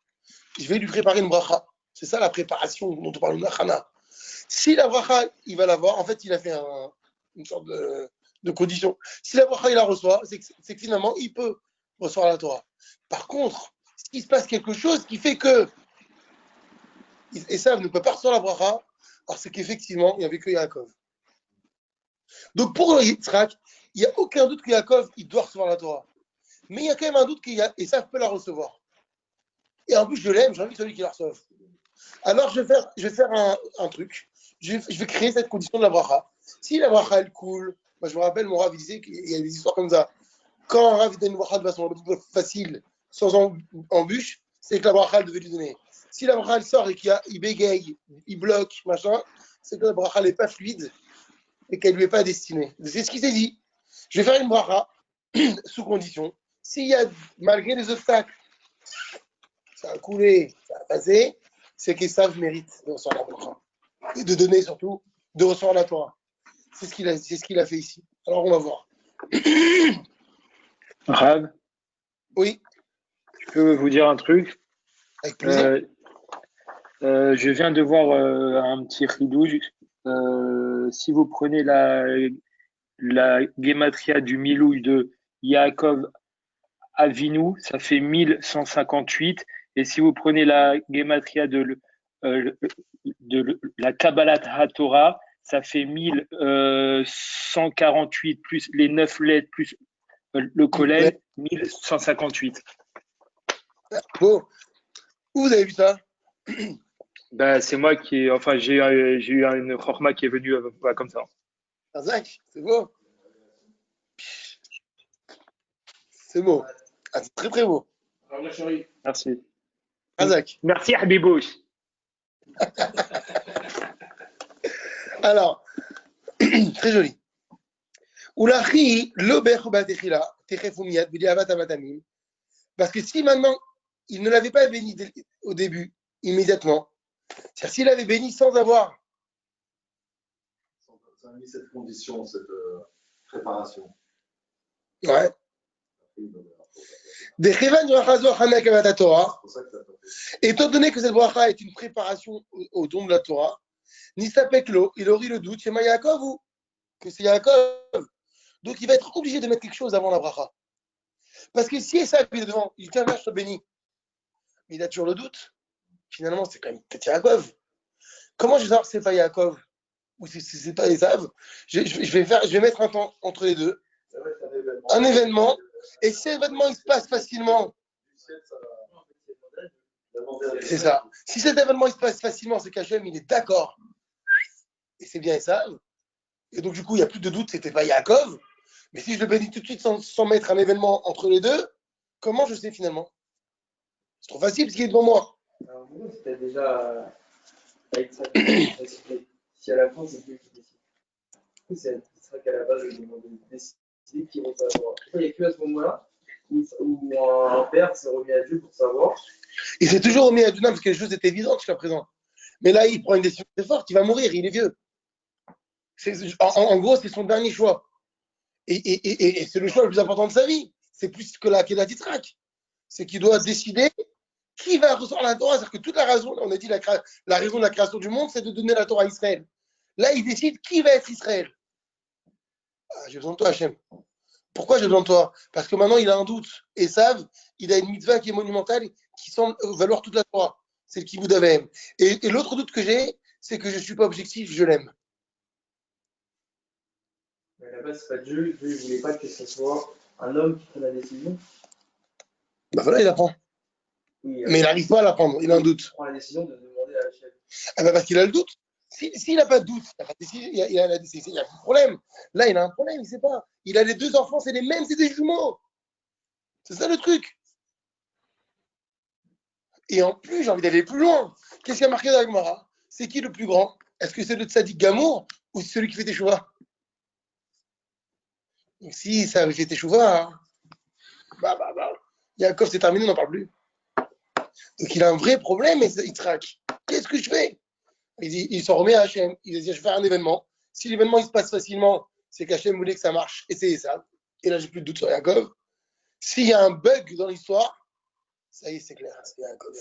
Speaker 2: Je vais lui préparer une bracha. C'est ça la préparation dont on parle, une achana. Si la bracha, il va l'avoir, en fait, il a fait une sorte de condition. Si la bracha, il la reçoit, c'est que finalement, il peut recevoir la Torah. Par contre, s'il se passe quelque chose qui fait que Esav ne peut pas recevoir la bracha, alors c'est qu'effectivement, il n'y avait que Yaakov. Donc pour Yitzhak, il n'y a aucun doute que Yaakov, il doit recevoir la Torah. Mais il y a quand même un doute qu'Esav peut la recevoir. Et en plus, je l'aime, j'ai envie que celui qui la reçoive. Alors, je vais faire un truc. Je vais créer cette condition de la bracha. Si la bracha, elle coule, moi, je me rappelle, mon Rav, il disait qu'il y a des histoires comme ça. Quand un Rav donne une bracha de façon facile, sans embûche, c'est que la bracha, elle devait lui donner. Si la bracha, elle sort et qu'il bégaye, il bloque, machin, c'est que la bracha, elle n'est pas fluide et qu'elle ne lui est pas destinée. C'est ce qu'il s'est dit. Je vais faire une bracha sous condition. S'il y a, malgré les obstacles, ça a coulé, ça a passé, c'est qu'Esav mérite de recevoir la Torah. Et de donner surtout, de recevoir la Torah. C'est ce qu'il a fait ici. Alors on va voir.
Speaker 3: Rav,
Speaker 2: Oui,
Speaker 3: je peux vous dire un truc.
Speaker 2: avec plaisir.
Speaker 3: Je viens de voir un petit ridouche. Si vous prenez la guématria du Milouï de Yaakov Avinu, ça fait 1158. Et si vous prenez la guématria de la Kabbalat HaTorah, ça fait 1148 plus les 9 lettres plus le collège, 1158.
Speaker 2: Bon, où vous avez vu ça?
Speaker 3: Ben, c'est moi j'ai eu une chorma qui est venue comme ça.
Speaker 2: Razak, c'est beau. C'est beau. Ah, c'est très très beau.
Speaker 3: Merci.
Speaker 2: Razak.
Speaker 3: Merci Habibouch.
Speaker 2: Alors, très joli. Ulachi l'ober batechila techefumiyat bidiavat avatamim. Parce que si maintenant il ne l'avait pas béni au début, immédiatement, c'est-à-dire s'il avait béni sans avoir.
Speaker 6: Ça a mis cette condition, cette préparation.
Speaker 2: Ouais. Étant donné que cette bracha est une préparation au don de la Torah, Nisapeklo, il aurait le doute, chez Yaakov ou que c'est Yaakov. Donc il va être obligé de mettre quelque chose avant la bracha. Parce que si ça il est devant, il tient là, je te bénis. Mais il a toujours le doute. Finalement, c'est quand même peut-être Yaakov. Comment je vais savoir que c'est pas Yaakov ou si c'est pas Esav? Je vais mettre un temps entre les deux. Un événement. Et si cet événement il se passe facilement, c'est ça. Si cet événement il se passe facilement, c'est qu'Hachem il est d'accord. Et c'est bien Esav. Et donc du coup, il n'y a plus de doute, c'était pas Yaakov. Mais si je le bénis tout de suite sans mettre un événement entre les deux, comment je sais finalement? C'est trop facile parce qu'il est devant moi.
Speaker 5: Alors, vous, c'était déjà avec ça si à la fin, c'est Dieu qui décide. C'est ça qu'à la base, il demande de décider qui va savoir. Il n'y a que à ce moment-là où un père s'est remis à Dieu pour savoir.
Speaker 2: Il s'est toujours remis à Dieu parce que les choses étaient évidentes jusqu'à présent. Mais là, il prend une décision très forte, il va mourir, il est vieux. En gros, c'est son dernier choix. Et c'est le choix le plus important de sa vie. C'est plus que la Kedat Yitzhak. C'est qu'il doit décider qui va recevoir la Torah. C'est-à-dire que toute la raison, on a dit la raison de la création du monde, c'est de donner la Torah à Israël. Là, il décide qui va être Israël. Ah, j'ai besoin de toi, Hachem. Pourquoi j'ai besoin de toi? Parce que maintenant, il a un doute. Et Sav, il a une mitzvah qui est monumentale, qui semble valoir toute la Torah. C'est le kibbutz d'Avehem. Et l'autre doute que j'ai, c'est que je ne suis pas objectif, je l'aime.
Speaker 5: Mais à la base, c'est pas Dieu. Dieu ne voulait pas que ce soit un homme qui prenne la décision.
Speaker 2: Ben voilà, il apprend.
Speaker 5: Oui,
Speaker 2: mais il n'arrive pas à la prendre, il a un doute.
Speaker 5: Il prend la décision de demander à Hachem.
Speaker 2: Ah ben parce qu'il a le doute. S'il n'a pas de doute, il a la décision, il n'y a plus de problème. Là, il a un problème, il ne sait pas. Il a les deux enfants, c'est les mêmes, c'est des jumeaux. C'est ça le truc. Et en plus, j'ai envie d'aller plus loin. Qu'est-ce qu'il y a marqué dans la Gemara? C'est qui le plus grand? Est-ce que c'est le tzaddik Gamour ou celui qui fait teshuva? Donc si ça avait fait teshuva, hein, Yaakov, c'est terminé, on n'en parle plus. Donc il a un vrai problème, Yitzhak. Qu'est-ce que je fais? Il s'en remet à Hachem. Il dit, je vais faire un événement. Si l'événement il se passe facilement, c'est qu'Hachem voulait que ça marche. Et c'est ça. Et là, j'ai plus de doute sur Yaakov. S'il y a un bug dans l'histoire, ça y est, c'est clair. C'est Yaakov.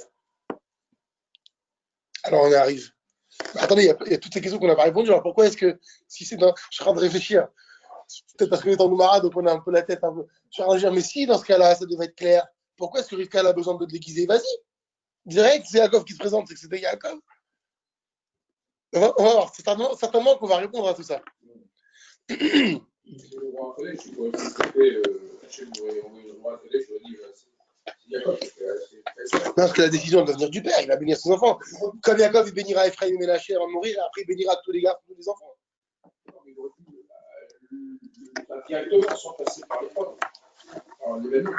Speaker 2: Alors, on y arrive. Attendez, il y a toutes ces questions qu'on n'a pas répondu. Alors, pourquoi est-ce que, si c'est dans. Je suis en train de réfléchir. Peut-être parce qu'on est en Noumara, donc on a un peu la tête un peu. Je suis en train de dire, mais si, dans ce cas-là, ça devait être clair. Pourquoi est-ce que Rivka a besoin de le déguiser? Vas-y. Direct, c'est Yaakov qui se présente, c'est que c'était Yaakov. On va voir, certainement qu'on va répondre à tout ça. Non, parce que la décision doit venir du père, il va bénir ses enfants. Comme Yaakov, il bénira Ephraim et Ménaché avant de mourir, et après il bénira tous les gars, tous les enfants.
Speaker 7: Directement sans passer par les femmes, par l'événement.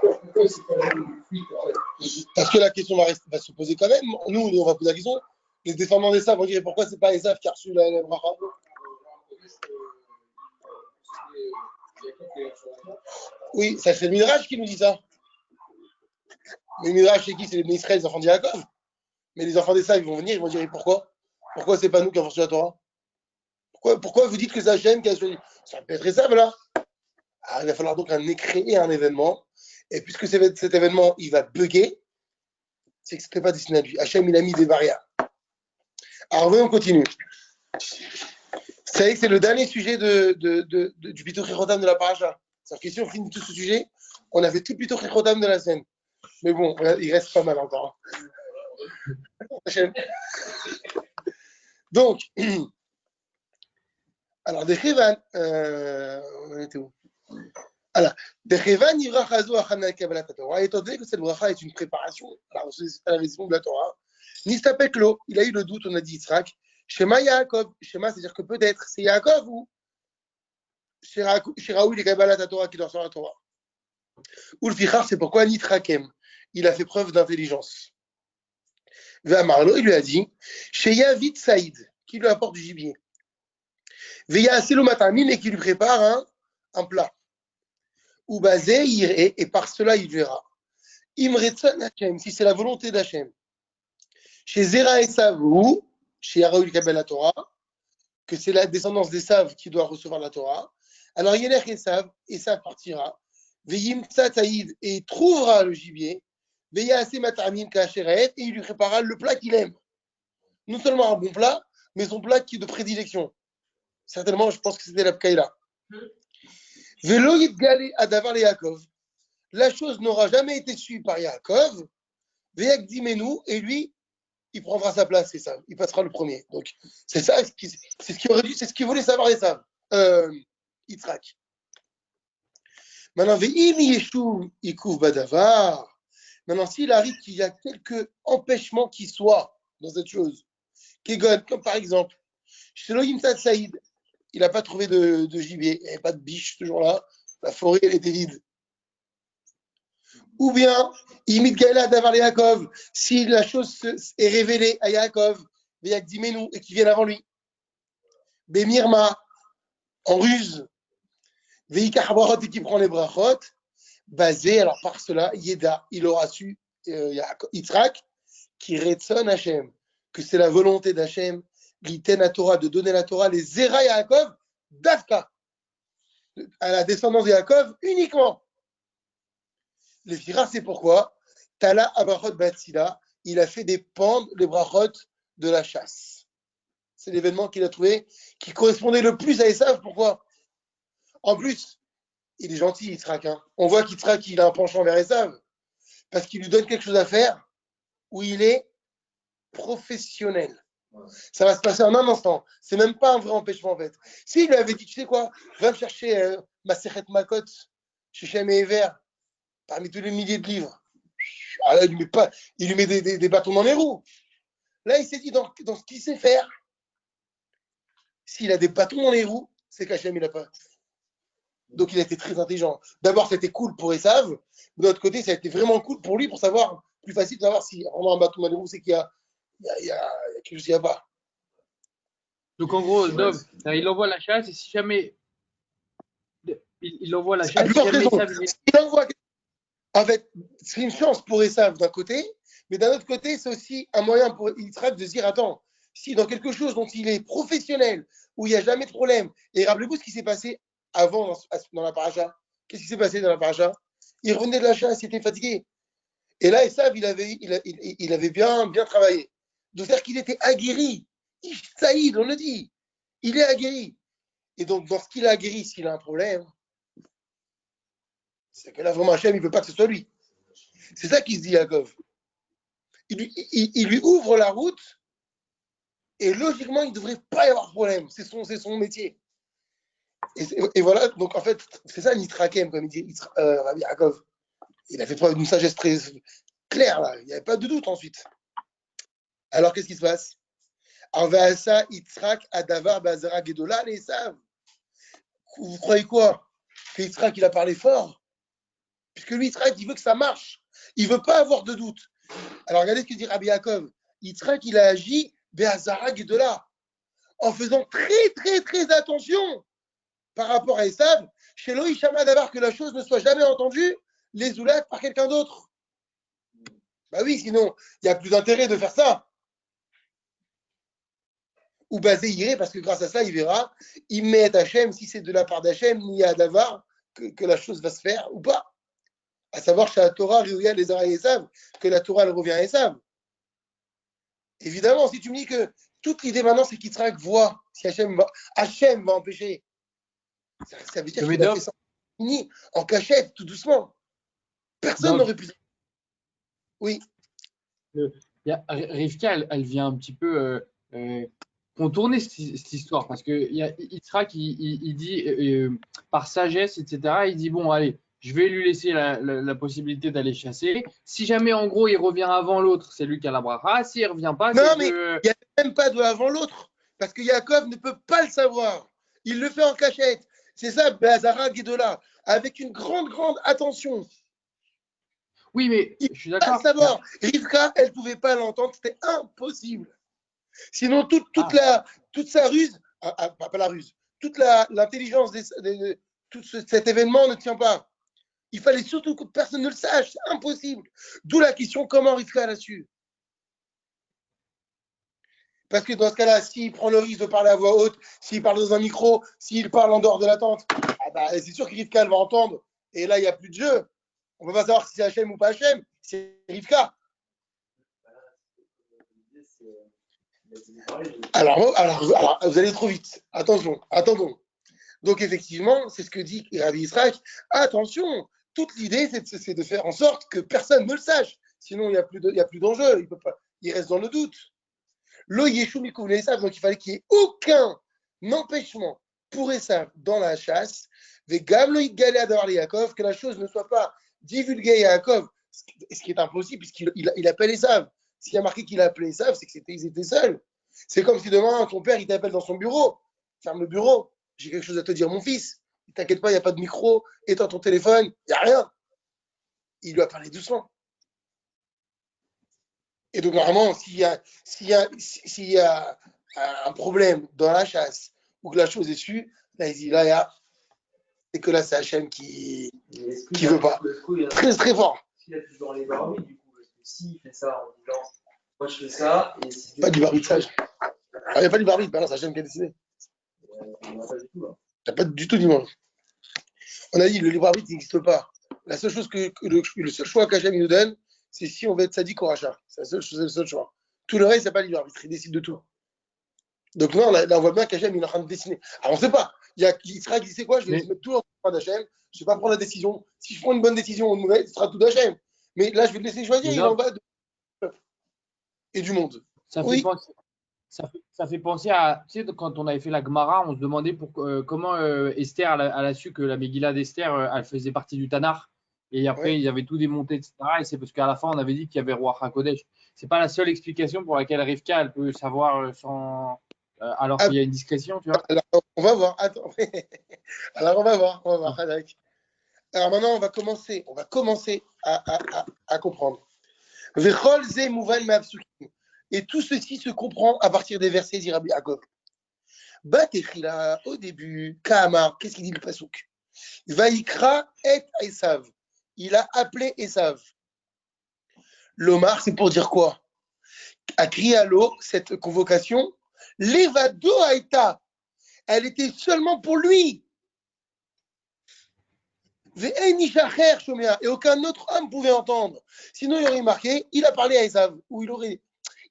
Speaker 7: Pourquoi c'est pas la même fuite?
Speaker 2: Parce que la question va se poser quand même. Nous, on va poser la question. Les descendants d'Esav vont dire pourquoi c'est pas Esav qui a reçu la bracha? Oui, ça c'est le Midrash qui nous dit ça. Mais le Midrash, c'est qui? C'est les Israël, les enfants de Yaakov. Mais les enfants d'Esav, ils vont venir, ils vont dire et pourquoi? Pourquoi c'est pas nous qui avons reçu la Torah? Pourquoi vous dites que c'est Hachem qui a choisi? Ça peut être Esav là. Alors, il va falloir donc créer un événement. Et puisque cet événement, il va bugger, c'est que ce n'était pas destiné à lui. Hachem, il a mis des barrières. Alors, on continue. C'est le dernier sujet du Pitoch Echotam de la paracha. C'est-à-dire que si on finit tout ce sujet, on a fait tout le Pitoch Echotam de la scène. Mais bon, il reste pas mal encore. Donc, alors, Dechevan, on était où? Alors, Dechevan Yivrach Hazo Achana Kabbalat Torah, étant donné que cette bracha est une préparation à la réception de la Torah, Nistapeklo, il a eu le doute, on a dit Yitzhak, Shema Yaakov, Shema, c'est-à-dire que peut-être c'est Yaakov ou Shiraoui les Kabbalat Torah qui doit recevoir la Torah. Ou le Fichar, c'est pourquoi Nitrakem, il a fait preuve d'intelligence. Marlo, il lui a dit, chez Yavid Saïd, qui lui apporte du gibier. Veilla Aselo Matamim, et qui lui prépare un plat. Ou basé, et par cela il verra. Imretson Hachem, si c'est la volonté d'Hachem. Chez Zera et Savou, chez Yaraoul Kabel la Torah, que c'est la descendance d'Esav qui doit recevoir la Torah. Alors Yelech Esav partira. Veillim Tzataïd, et il trouvera le gibier. Veilla Asé Matamim Kacheret, et il lui préparera le plat qu'il aime. Non seulement un bon plat, mais son plat qui est de prédilection. Certainement, je pense que c'était la Pkaïla. Velo Yitgale Adavar le Yaakov. La chose n'aura jamais été suivie par Yaakov. Veyak Dimenu, et lui, il prendra sa place, c'est ça. Il passera le premier. Donc, c'est ça, c'est ce qu'il aurait dû, c'est ce qu'il voulait savoir, Esav. Yitzhak. Maintenant, Ve'im Yeshuv Ikuv Badavar. Maintenant, s'il arrive qu'il y a quelques empêchements qui soient dans cette chose, comme par exemple, chez Elohim Tzad Saïd, il n'a pas trouvé de gibier, il n'y avait pas de biche ce jour-là, la forêt elle était vide. Ou bien, Imit Gaïla d'avoir les Yaakov, si la chose est révélée à Yaakov, Veyak Dimenu, et qui viennent avant lui. Bemirma, en ruse, Veika Habarot, et qui prend les brachot, basé, alors par cela, Yeda, il aura su, Yitzhak, qui retson Hachem, que c'est la volonté d'Hachem, l'iten à Torah, de donner la Torah, les Zera Yaakov, Dafka, à la descendance de Yaakov uniquement. Les Fira, c'est pourquoi Tala Abrachot Batsila, il a fait dépendre les brachot de la chasse. C'est l'événement qu'il a trouvé qui correspondait le plus à Esav. Pourquoi? En plus, il est gentil, Yitzhak. On voit qu'Yitzhak, il a un penchant vers Esav parce qu'il lui donne quelque chose à faire où il est professionnel. Ça va se passer en un instant. C'est même pas un vrai empêchement en fait. S'il lui avait dit, tu sais quoi, va me chercher ma Sechet Makot chez Shem et Ever, parmi tous les milliers de livres. Ah là, il lui met des bâtons dans les roues. Là, il s'est dit, dans ce qu'il sait faire, s'il a des bâtons dans les roues, c'est qu'Hachem, il n'a pas. Donc, il a été très intelligent. D'abord, c'était cool pour Esav. De l'autre côté, ça a été vraiment cool pour lui, pour savoir, plus facile de savoir si on a un bâton dans les roues, c'est qu'il y a quelque chose qu'il n'y a pas.
Speaker 4: Donc, en gros, Dov, il envoie la chasse et si jamais. Il envoie la chasse.
Speaker 2: Il envoie. En fait, c'est une chance pour Esav d'un côté, mais d'un autre côté, c'est aussi un moyen pour Yitzhak de se dire attends, si dans quelque chose dont il est professionnel, où il n'y a jamais de problème, et rappelez-vous ce qui s'est passé avant dans la paracha. Qu'est-ce qui s'est passé dans la paracha? Il revenait de la chasse, il était fatigué. Et là, Esav, il avait bien travaillé. Donc, c'est-à-dire qu'il était aguerri. Saïd, on le dit. Il est aguerri. Et donc, dans ce qu'il a aguerri, s'il a un problème, c'est que là, vraiment, Hachem, il ne veut pas que ce soit lui. C'est ça qu'il se dit, Yaakov. Il lui ouvre la route et logiquement, il ne devrait pas y avoir de problème. C'est son métier. Et voilà, donc en fait, c'est ça Nitrakem, comme il dit Rabbi Yaakov. Il a fait preuve d'une sagesse très claire, là. Il n'y avait pas de doute ensuite. Alors, qu'est-ce qui se passe? Avasa Yitzhak Adavar Bazara Gedola, les Esav. Vous croyez quoi? Que Yitzhak, il a parlé fort? Puisque lui, Yitzhak, il veut que ça marche. Il ne veut pas avoir de doute. Alors, regardez ce que dit Rabbi Yaakov. Yitzhak, il a agi Bazara Gedola, en faisant très, très, très attention par rapport à Esav, chez Loïc Shama d'avoir que la chose ne soit jamais entendue, les oulat par quelqu'un d'autre. Bah oui, sinon, il n'y a plus d'intérêt de faire ça. Ou basé iré, parce que grâce à ça, il verra, il met Hachem, si c'est de la part d'Hachem, ni à Davar, que la chose va se faire ou pas. À savoir, chez la Torah, Réouya, les Ara et Esav, que la Torah, elle revient à Esav. Évidemment, si tu me dis que toute l'idée maintenant, c'est qu'Yitzhak voit si Hachem va empêcher. Ça veut dire qu'il a fait ça en cachette, tout doucement. Personne n'aurait pu. Oui.
Speaker 4: Rivka, elle vient un petit peu contourner cette histoire parce que Yitzhak, il dit par sagesse, etc. Il dit bon, allez, je vais lui laisser la possibilité d'aller chasser. Si jamais, en gros, il revient avant l'autre, c'est lui qui a la bracha. S'il ne revient pas,
Speaker 2: non, mais il n'y a même pas de avant l'autre parce que Yaakov ne peut pas le savoir. Il le fait en cachette. C'est ça, Bazara Gedola, avec une grande attention.
Speaker 4: Oui, mais
Speaker 2: Il
Speaker 4: je suis
Speaker 2: ne peut pas
Speaker 4: d'accord.
Speaker 2: savoir. Rivka, elle ne pouvait pas l'entendre, c'était impossible. Sinon, toute sa ruse, pas la ruse, toute l'intelligence tout cet événement ne tient pas. Il fallait surtout que personne ne le sache, c'est impossible. D'où la question, comment Rivka l'a su? Parce que dans ce cas-là, s'il prend le risque de parler à voix haute, s'il parle dans un micro, s'il parle en dehors de la tente, c'est sûr que Rivka elle va entendre. Et là, il n'y a plus de jeu. On ne peut pas savoir si c'est Hachem ou pas Hachem. C'est Rivka. Alors, vous allez trop vite. Attention, attendons. Donc, effectivement, c'est ce que dit Rabbi Israël. Attention, toute l'idée, c'est de faire en sorte que personne ne le sache. Sinon, il n'y a plus d'enjeu. Il reste dans le doute. Lo Yeshu Mikou Esav, donc il fallait qu'il n'y ait aucun empêchement pour Esav dans la chasse, Vegam Lo Yitgalé Adavar Yaakov, que la chose ne soit pas divulguée à Yaakov, ce qui est impossible puisqu'il appelle Esav. S'il y a marqué qu'il a appelé Esav, c'est qu'ils étaient seuls. C'est comme si demain, ton père, il t'appelle dans son bureau. Ferme le bureau. J'ai quelque chose à te dire, mon fils. T'inquiète pas, il n'y a pas de micro. Éteins ton téléphone. Il n'y a rien. Il lui a parlé doucement. Et donc, normalement, s'il y a un problème dans la chasse ou que la chose est sue, là, il dit, là, c'est que là, c'est Hachem qui veut pas. Très, très fort.
Speaker 5: Il a plus dans les barbies, du coup, parce que s'il fait ça en disant, moi je fais ça, et si
Speaker 2: Pas du barbitrage. Il n'y a pas du barbitre, c'est Hachem qui a décidé.
Speaker 5: on n'a pas du tout, là.
Speaker 2: Il n'y a pas du tout dimanche. On a dit, le libre arbitre n'existe pas. La seule chose le seul choix qu'Hachem nous donne, c'est si on veut être sadique ou rachat. C'est le seul choix. Tout le reste, c'est pas libre arbitre. Il décide de tout. Donc là, on voit bien qu'Hachem, il est en train de dessiner. Alors, on ne sait pas. Il sera qui sait quoi, je vais mettre tout en train d'Hachem. Je ne vais pas prendre la décision. Si je prends une bonne décision ou une mauvaise, ce sera tout d'Hachem. Mais là, je vais te laisser choisir. Il en va de peuple et du monde.
Speaker 4: Ça
Speaker 2: Oui.
Speaker 4: Ça fait penser à, tu sais, quand on avait fait la Gemara, on se demandait comment Esther, elle a su que la Megillah d'Esther, elle faisait partie du Tanakh. Et après,
Speaker 2: Ouais.
Speaker 4: ils avaient tout démonté, etc. Et c'est parce qu'à la fin, on avait dit qu'il y avait Roi HaKodesh. C'est pas la seule explication pour laquelle Rivka, elle peut savoir alors qu'il y a une discrétion, tu vois.
Speaker 2: Alors, on va voir. Attends. Alors, on va voir. Alors maintenant, on va commencer à comprendre. Vechol ze mouvan me'apsukim. Et tout ceci se comprend à partir des versets d'Irabi Yaakov. Batechila, au début, Kahamar, qu'est-ce qu'il dit le pasouk? Vaikra et Esav. Il a appelé Esav. L'Omar, c'est pour dire quoi? A crié à l'eau, cette convocation, Levado Aïta. Elle était seulement pour lui. Et aucun autre homme pouvait entendre. Sinon, il aurait marqué, il a parlé à Esav, ou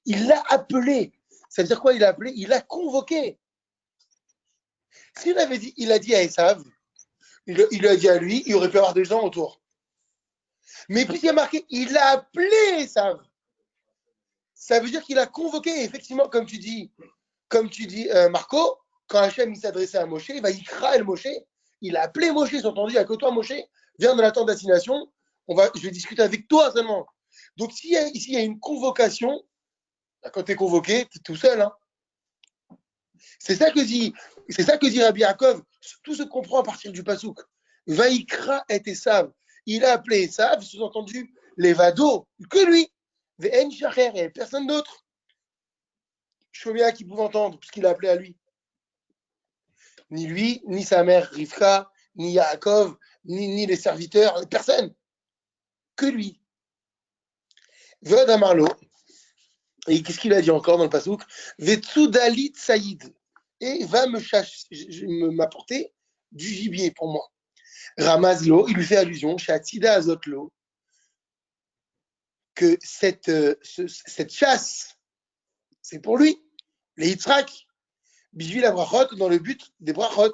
Speaker 2: il l'a appelé. Ça veut dire quoi, il l'a appelé? Il l'a convoqué. S'il avait dit, il a dit à Esav, il lui a dit à lui, il aurait pu avoir des gens autour. Mais puisqu'il y a marqué, il a appelé Esav. Ça veut dire qu'il a convoqué, effectivement, comme tu dis, Marco, quand Hachem il s'adressait à Moshe, il va y craindre Moshe. Il a appelé Moshe, ils ont entendu, à que toi, Moshe, viens de la tente d'assignation, je vais discuter avec toi seulement. Donc, ici, il y a une convocation, quand tu es convoqué, tu es tout seul. Hein. C'est ça que dit Rabbi Yaakov. Tout se comprend à partir du pasouk. Vaikra et Esav. Il a appelé Esav, sous-entendu, les vados, que lui. Ve'en shacher, et personne d'autre. Shomia qui pouvait entendre, puisqu'il a appelé à lui. Ni lui, ni sa mère Rivka, ni Yaakov, ni les serviteurs, personne. Que lui. Vod Amarlo. Et qu'est-ce qu'il a dit encore dans le pasouk? Vetsudalit Saïd. Et va m'apporter du gibier pour moi. Ramazlo, il lui fait allusion, chez Atzida Azotlo, que cette chasse, c'est pour lui, les Yitzhak, Bijvi la brachot, dans le but des brachot.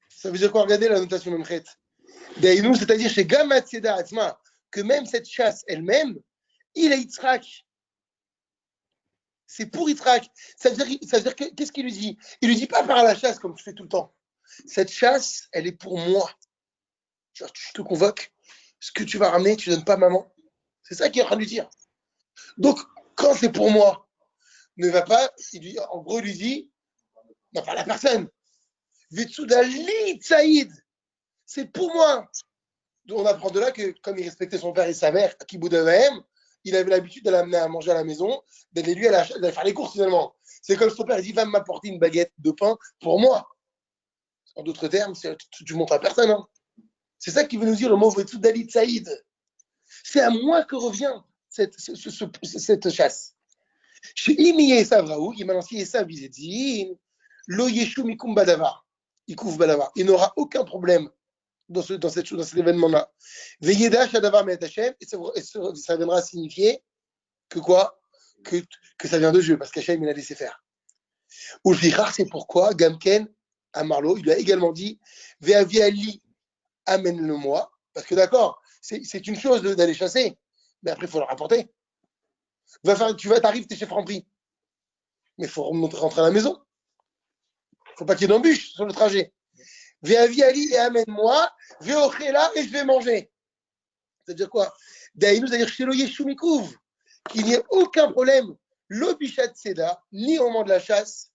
Speaker 2: Ça veut dire quoi? Regardez la notation Memchet. Daïnou, c'est-à-dire chez Gamat Seda Atzma, que même cette chasse elle-même, il est Yitzhak. C'est pour Yitzhak. Ça veut dire qu'est-ce qu'il lui dit? Il lui dit pas par la chasse comme tu fais tout le temps. Cette chasse, elle est pour moi. Genre, je te convoque. Ce que tu vas ramener, tu ne donnes pas à maman. C'est ça qu'il est en train de lui dire. Donc, quand c'est pour moi, ne va pas. En gros, il lui dit, n'en parle à personne. Vetsudali Tsaïd. C'est pour moi. On apprend de là que, comme il respectait son père et sa mère, Kiboudavahem, il avait l'habitude de l'amener à manger à la maison, d'aller lui d'aller faire les courses finalement. C'est comme son père, il dit va m'apporter une baguette de pain pour moi. En d'autres termes, tu montres à personne. Hein. C'est ça qui veut nous dire le mot Vetsudali Tsaïd. C'est à moi que revient cette chasse. Chez Imi Esav Raoul, il m'a lancé Esav, il dit Lo Yeshu Mikum Badavar. Il n'aura aucun problème dans cet événement-là. Veyeda Shadavar Met Hashem, et ça viendra signifier que quoi que ça vient de Dieu, parce qu'Hachem il a laissé faire. Ou le Fichar, c'est pourquoi Gamken, à Marlo, il lui a également dit Ve'avi Ali, amène-le-moi, parce que d'accord, c'est une chose d'aller chasser, mais après il faut le rapporter. T'arrives, t'es chez Franprix, mais il faut rentrer à la maison. Il ne faut pas qu'il y ait d'embûche sur le trajet. Ve'avi Ali et amène-moi, ve'ochela et je vais manger. C'est-à-dire quoi? Daïnou, c'est-à-dire chez Yeshu Mikouv, qu'il n'y ait aucun problème, l'obichat Seda, ni au moment de la chasse,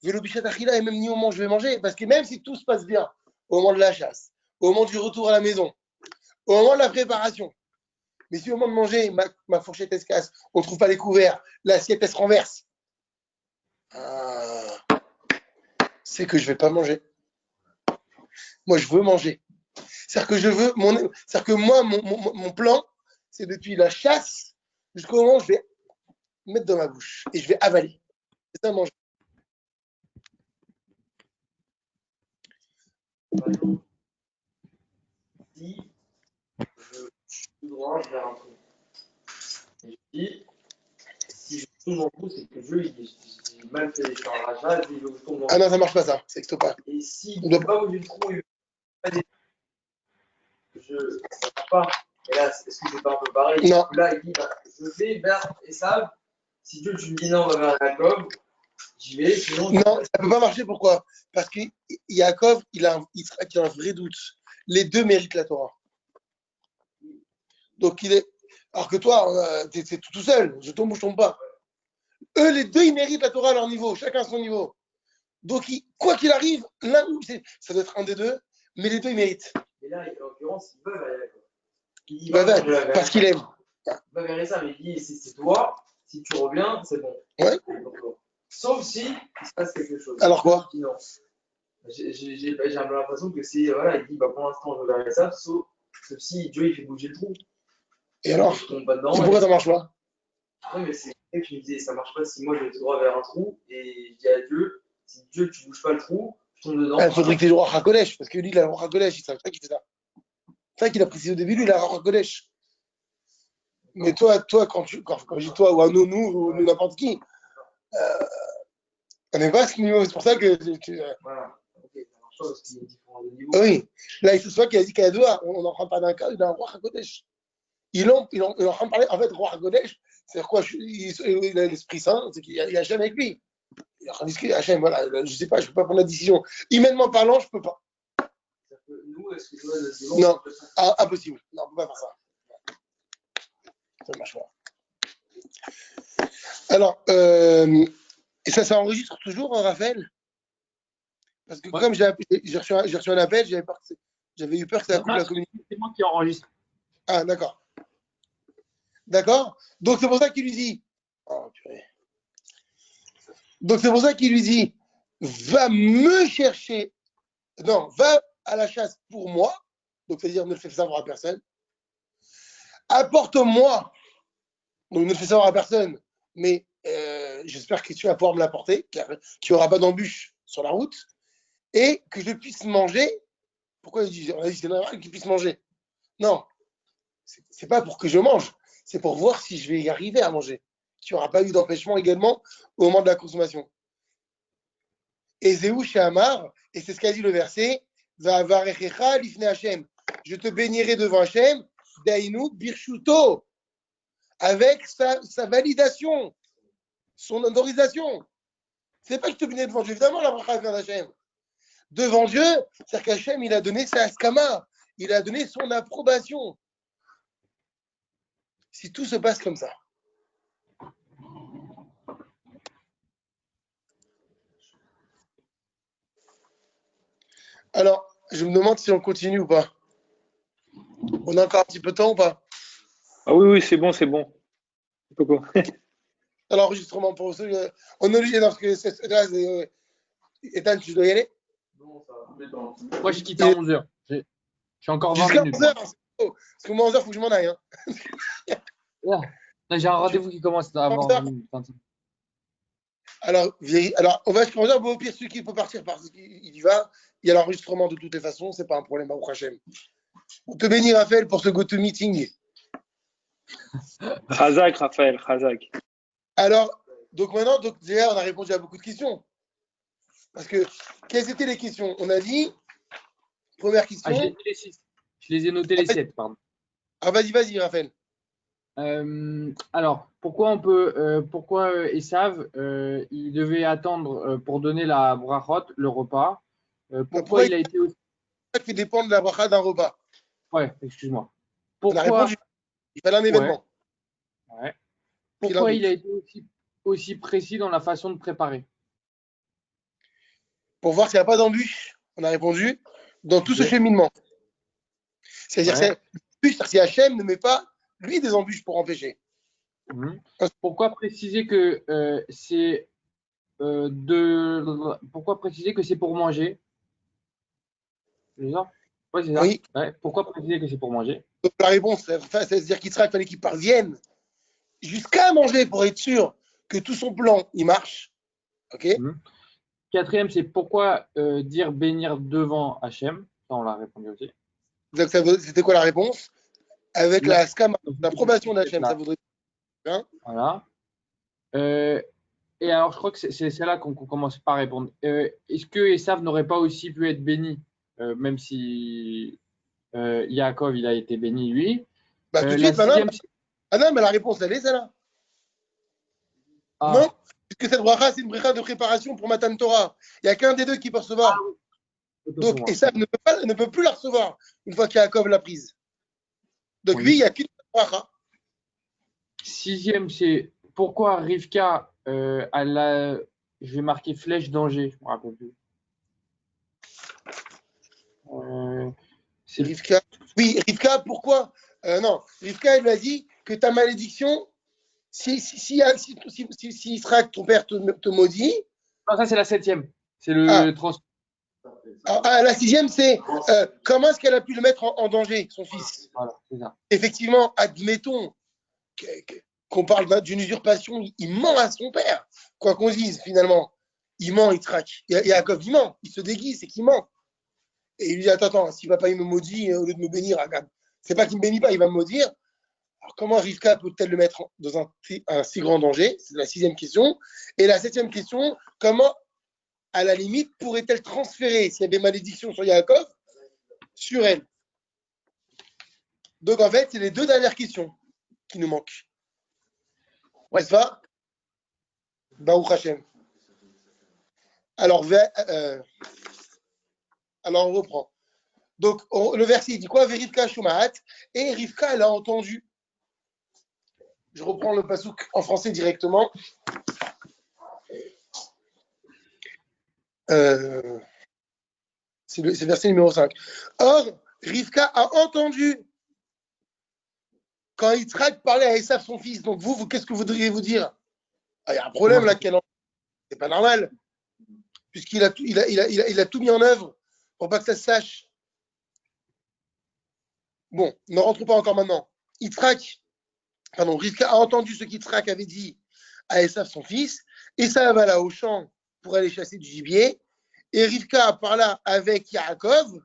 Speaker 2: l'obichat Achila, et même ni au moment où je vais manger, parce que même si tout se passe bien, au moment de la chasse, au moment du retour à la maison, au moment de la préparation, mais si au moment de manger, ma fourchette elle se casse, on ne trouve pas les couverts, l'assiette elle se renverse, c'est que je ne vais pas manger. Moi, je veux manger. C'est-à-dire que moi, mon plan, c'est depuis la chasse jusqu'au moment où je vais mettre dans ma bouche et je vais avaler. C'est ça manger.
Speaker 5: Si je suis droit vers un trou, et je dis, si je tombe dans le trou, c'est que j'ai mal fait les charrages, et je tombe dans le trou.
Speaker 2: Ah non, ça marche pas ça, ça n'existe pas.
Speaker 5: Et si je ne vais pas au bout du trou, ça ne marche pas. Et là, est-ce que c'est pas un peu pareil?
Speaker 2: Non.
Speaker 5: Là, il dit, je vais vers Esav. Si Dieu, tu me dis non, on va vers Jacob, j'y vais. Sinon,
Speaker 2: non, ça ne peut pas marcher. Pourquoi? Parce que Yaakov, il a un vrai doute. Les deux méritent la Torah. Donc, alors que toi, tu es tout seul. Je tombe ou je tombe pas. Eux, les deux, ils méritent la Torah à leur niveau. Chacun à son niveau. Donc, quoi qu'il arrive, l'un ou ça doit être un des deux, mais les deux, ils méritent.
Speaker 5: Et là, en l'occurrence, ils peuvent aller Jacob.
Speaker 2: Il va parce qu'il aime.
Speaker 5: Il va vers ça, mais il dit, si c'est toi, si tu reviens, c'est bon.
Speaker 2: Ouais.
Speaker 5: Sauf si il se passe quelque chose.
Speaker 2: Alors quoi?
Speaker 5: Non. J'ai un peu l'impression que c'est, voilà, il dit, pour l'instant, je vais vers ça, sauf si Dieu, il fait bouger le trou.
Speaker 2: Et alors?
Speaker 5: Je tombe pas dedans.
Speaker 2: C'est pourquoi ça marche pas?
Speaker 5: Oui, mais c'est vrai que je me disais, ça marche pas si moi, je vais tout droit vers un trou, et je dis à Dieu, si Dieu, tu bouges pas le trou, je tombe dedans.
Speaker 2: Il faudrait que tu aies le roi Hakodesh, parce que lui, il a le roi Hakodesh, c'est ça qu'il fait ça. C'est ça qu'il a précisé au début, lui, il a le roi Hakodesh. Mais toi, quand je dis toi, ou un nounou, ou n'importe qui, on n'est pas à ce niveau, c'est pour ça que
Speaker 5: Voilà, ok, ça marche pas parce qu'il y a différents niveaux.
Speaker 2: Oui, là, c'est toi qui a dit qu'à deux, on n'en prend pas d'un cas, d'un roi Hakodesh. Il est en train de parler, en fait, roi Hakodesh, c'est quoi? Il a l'Esprit Saint, c'est qu'il y a Hachem avec lui. Il est en train de discuter, Hachem, voilà, je sais pas, je peux pas prendre la décision. Humainement parlant, je peux pas.
Speaker 5: Nous, est-ce que toi, c'est
Speaker 2: Non, impossible. Non, on peut pas faire ça. Ça marche pas. Alors, et ça enregistre toujours, Raphaël? Parce que comme j'ai reçu un appel, j'avais eu peur que ça coupe la communication.
Speaker 4: C'est moi qui enregistre.
Speaker 2: Ah, d'accord. D'accord. Donc c'est pour ça qu'il lui dit. Oh, purée. Donc c'est pour ça qu'il lui dit, va me chercher. Non, va à la chasse pour moi. Donc c'est-à-dire ne le fais savoir à personne. Apporte-moi. Donc ne le fais savoir à personne. Mais j'espère que tu vas pouvoir me l'apporter, qu'il n'y aura pas d'embûche sur la route. Et que je puisse manger. Pourquoi il dit, on a dit c'est normal qu'il puisse manger. Non, c'est pas pour que je mange, c'est pour voir si je vais y arriver à manger. Qu'il n'y aura pas eu d'empêchement également au moment de la consommation. Et Zéhou Amar, et c'est ce qu'a dit le verset, je te bénirai devant Hachem, Dainu Birshuto, avec sa validation, son autorisation. C'est pas que je te bénirai devant Dieu, évidemment la bracha vient d'Hachem. Devant Dieu, c'est-à-dire qu'Hachem, il a donné sa askama, il a donné son approbation. Si tout se passe comme ça. Alors, je me demande si on continue ou pas. On a encore un petit peu de temps ou pas?
Speaker 3: Ah oui, oui, c'est bon, c'est bon. Coco.
Speaker 2: Alors, enregistrement pour ceux. On est obligé, non, parce que là, Ethan, tu dois y aller?
Speaker 5: Non, ça va.
Speaker 4: Moi, je quitte à 11h. Je suis encore 20
Speaker 2: Jusqu'à
Speaker 4: minutes.
Speaker 2: 11h,
Speaker 4: Moi.
Speaker 2: c'est beau. Parce que moi, 11h, il faut que je m'en aille. Hein.
Speaker 4: Là, j'ai un rendez-vous qui commence avant 20
Speaker 2: 11h.
Speaker 4: minutes.
Speaker 2: Alors, on va jusqu'à 11h. Bon, au pire, celui qui peut partir, parce qu'il y va. Il y a l'enregistrement de toutes les façons, c'est pas un problème, au Hachem. On te bénit, Raphaël, pour ce go-to-meeting.
Speaker 3: Khazak, Raphaël, Khazak.
Speaker 2: Alors, donc maintenant, donc, déjà, on a répondu à beaucoup de questions. Parce que, quelles étaient les questions? On a dit, première question.
Speaker 4: Ah, je les ai dit les 6. Je les ai notés les 7, pardon.
Speaker 2: Ah, vas-y, Raphaël.
Speaker 4: Alors, pourquoi Esav, il devait attendre pour donner la brachot, le repas. Pourquoi il a été aussi.
Speaker 2: Ça fait dépendre de la bracha d'un repas.
Speaker 4: Ouais, excuse-moi.
Speaker 2: On a
Speaker 4: Pourquoi.
Speaker 2: répondu. Il fallait un événement.
Speaker 4: Ouais. Pourquoi il a été aussi précis dans la façon de préparer?
Speaker 2: Pour voir s'il n'y a pas d'embûche. On a répondu dans tout ce cheminement. C'est-à-dire que si Hachem ne met pas, lui, des embûches pour empêcher.
Speaker 4: Pourquoi préciser que c'est Pourquoi préciser que c'est pour manger? C'est ça? Ouais, c'est ça.
Speaker 2: Oui.
Speaker 4: Ouais. Pourquoi préciser que c'est pour manger?
Speaker 2: Donc, la réponse, c'est-à-dire qu'il fallait qu'il parvienne jusqu'à manger pour être sûr que tout son plan, il marche. OK.
Speaker 4: Quatrième, c'est pourquoi dire bénir devant Hachem? Ça, on l'a répondu aussi.
Speaker 2: Donc, c'était quoi la réponse? Avec la skama, l'approbation d'Hachem, ça voudrait dire. Hein?
Speaker 4: Voilà. Et alors, je crois que c'est là qu'on commence par répondre. Est-ce que Esav n'aurait pas aussi pu être béni, même si Yaakov, il a été béni, lui?
Speaker 2: Bah, tout de suite, non, mais la réponse, elle est celle-là. Non, puisque cette bracha, c'est une bracha de préparation pour Matan Torah. Il n'y a qu'un des deux qui peut recevoir. Donc, Esav ne peut plus la recevoir une fois qu'Yaakov l'a prise. Donc, lui, il n'y a qu'une bracha.
Speaker 4: Sixième, c'est pourquoi Rivka, je vais marquer flèche danger, je ne me rappelle plus.
Speaker 2: Rivka. Oui, Rivka, pourquoi non, Rivka, elle lui a dit que ta malédiction, si Israël, ton père, te maudit.
Speaker 4: Non, ça, c'est la septième. C'est le transfert.
Speaker 2: La sixième, c'est comment est-ce qu'elle a pu le mettre en danger, son fils?
Speaker 4: Voilà, c'est ça.
Speaker 2: Effectivement, admettons qu'on parle d'une usurpation, il ment à son père. Quoi qu'on dise, finalement, il ment, il traque. Yaakov, il ment, il se déguise, c'est qu'il ment. Et il lui dit, attends, si papa il me maudit, au lieu de me bénir, c'est pas qu'il me bénit pas, il va me maudire. Alors comment Rivka peut-elle le mettre dans un si grand danger? C'est la sixième question. Et la septième question, comment, à la limite, pourrait-elle transférer, s'il y a des malédictions sur Yaakov, sur elle? Donc en fait, c'est les deux dernières questions qui nous manquent. N'est-ce pas? Baruch Hashem. Alors, on reprend. Donc, le verset il dit quoi? Rivka Shumahat. Et Rivka, elle a entendu. Je reprends le pasouk en français directement. C'est le verset numéro 5. Or, Rivka a entendu quand Yitzhak parlait à Esav, son fils. Donc, vous qu'est-ce que vous voudriez vous dire? Il y a un problème là, c'est pas normal. Puisqu'il a tout mis en œuvre pour pas que ça se sache. Bon, ne rentrons pas encore maintenant. Rivka a entendu ce qu'Yitzhak avait dit à Esav, son fils. Esav va là au champ pour aller chasser du gibier. Et Rivka parla avec Yaakov.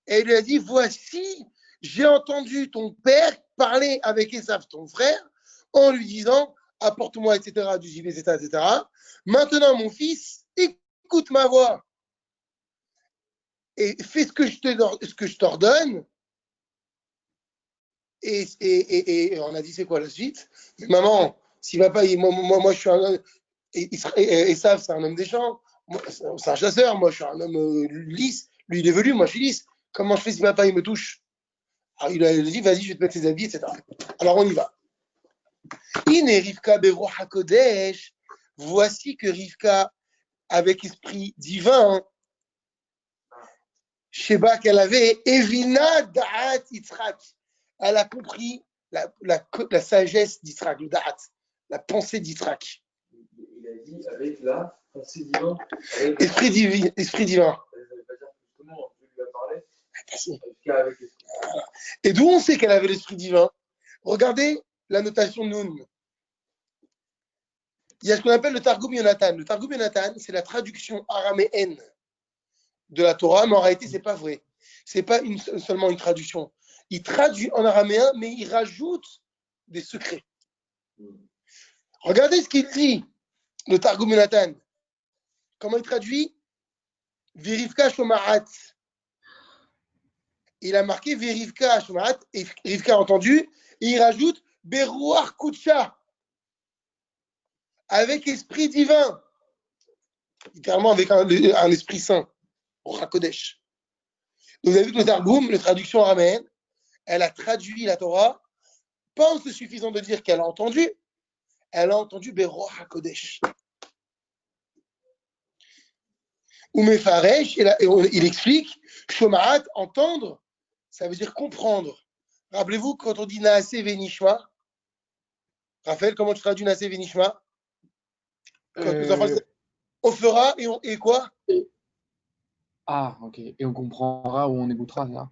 Speaker 2: Et il lui a dit, voici, j'ai entendu ton père parler avec Esav, ton frère, en lui disant, apporte-moi, etc., du gibier, etc. Maintenant, mon fils, écoute ma voix et fais ce que je t'ordonne. Et on a dit, c'est quoi la suite? Maman, s'il va pas, moi, je suis un homme, Esav, c'est un homme des champs, c'est un chasseur, moi, je suis un homme lisse, lui, il est velu, moi, je suis lisse. Comment je fais si papa, il me touche? Alors, il a dit, vas-y, je vais te mettre tes habits, etc. Alors, on y va. Ine Rivka Beroch Sheba qu'elle avait, Evina Da'at Yitzhak. Elle a compris la sagesse d'Yitzhak, le Da'at, la pensée d'Yitzhak.
Speaker 5: Il a dit avec la pensée divine.
Speaker 2: Esprit divin.
Speaker 5: Ça ne veut pas dire que justement, Dieu lui a parlé. Avec l'esprit.
Speaker 2: Et d'où on sait qu'elle avait l'esprit divin? Regardez la notation Nun. Il y a ce qu'on appelle le Targum Yonatan. Le Targum Yonatan, c'est la traduction araméenne de la Torah, mais en réalité, ce n'est pas vrai. Ce n'est pas seulement une traduction. Il traduit en araméen, mais il rajoute des secrets. Regardez ce qu'il dit, le Targum Yonatan. Comment il traduit? Virivka Shomarat. Il a marqué Virivka Shomarat, et Rivka a entendu, et il rajoute Beruach Kutsha, avec esprit divin. Littéralement avec un esprit saint. Ruach HaKodesh. Donc vous avez vu que le Targum, la traduction araméenne, elle a traduit la Torah, pas en se suffisant de dire qu'elle a entendu Beruach HaKodesh. Ou Mefaresh, il explique, Shomaat, entendre, ça veut dire comprendre. Rappelez-vous, quand on dit Naase Venishma, Raphaël, comment tu traduis Naase Venishma? Quand les enfants disent, on fera et quoi?
Speaker 4: Ah, ok. Et on comprendra ou on écoutera, là.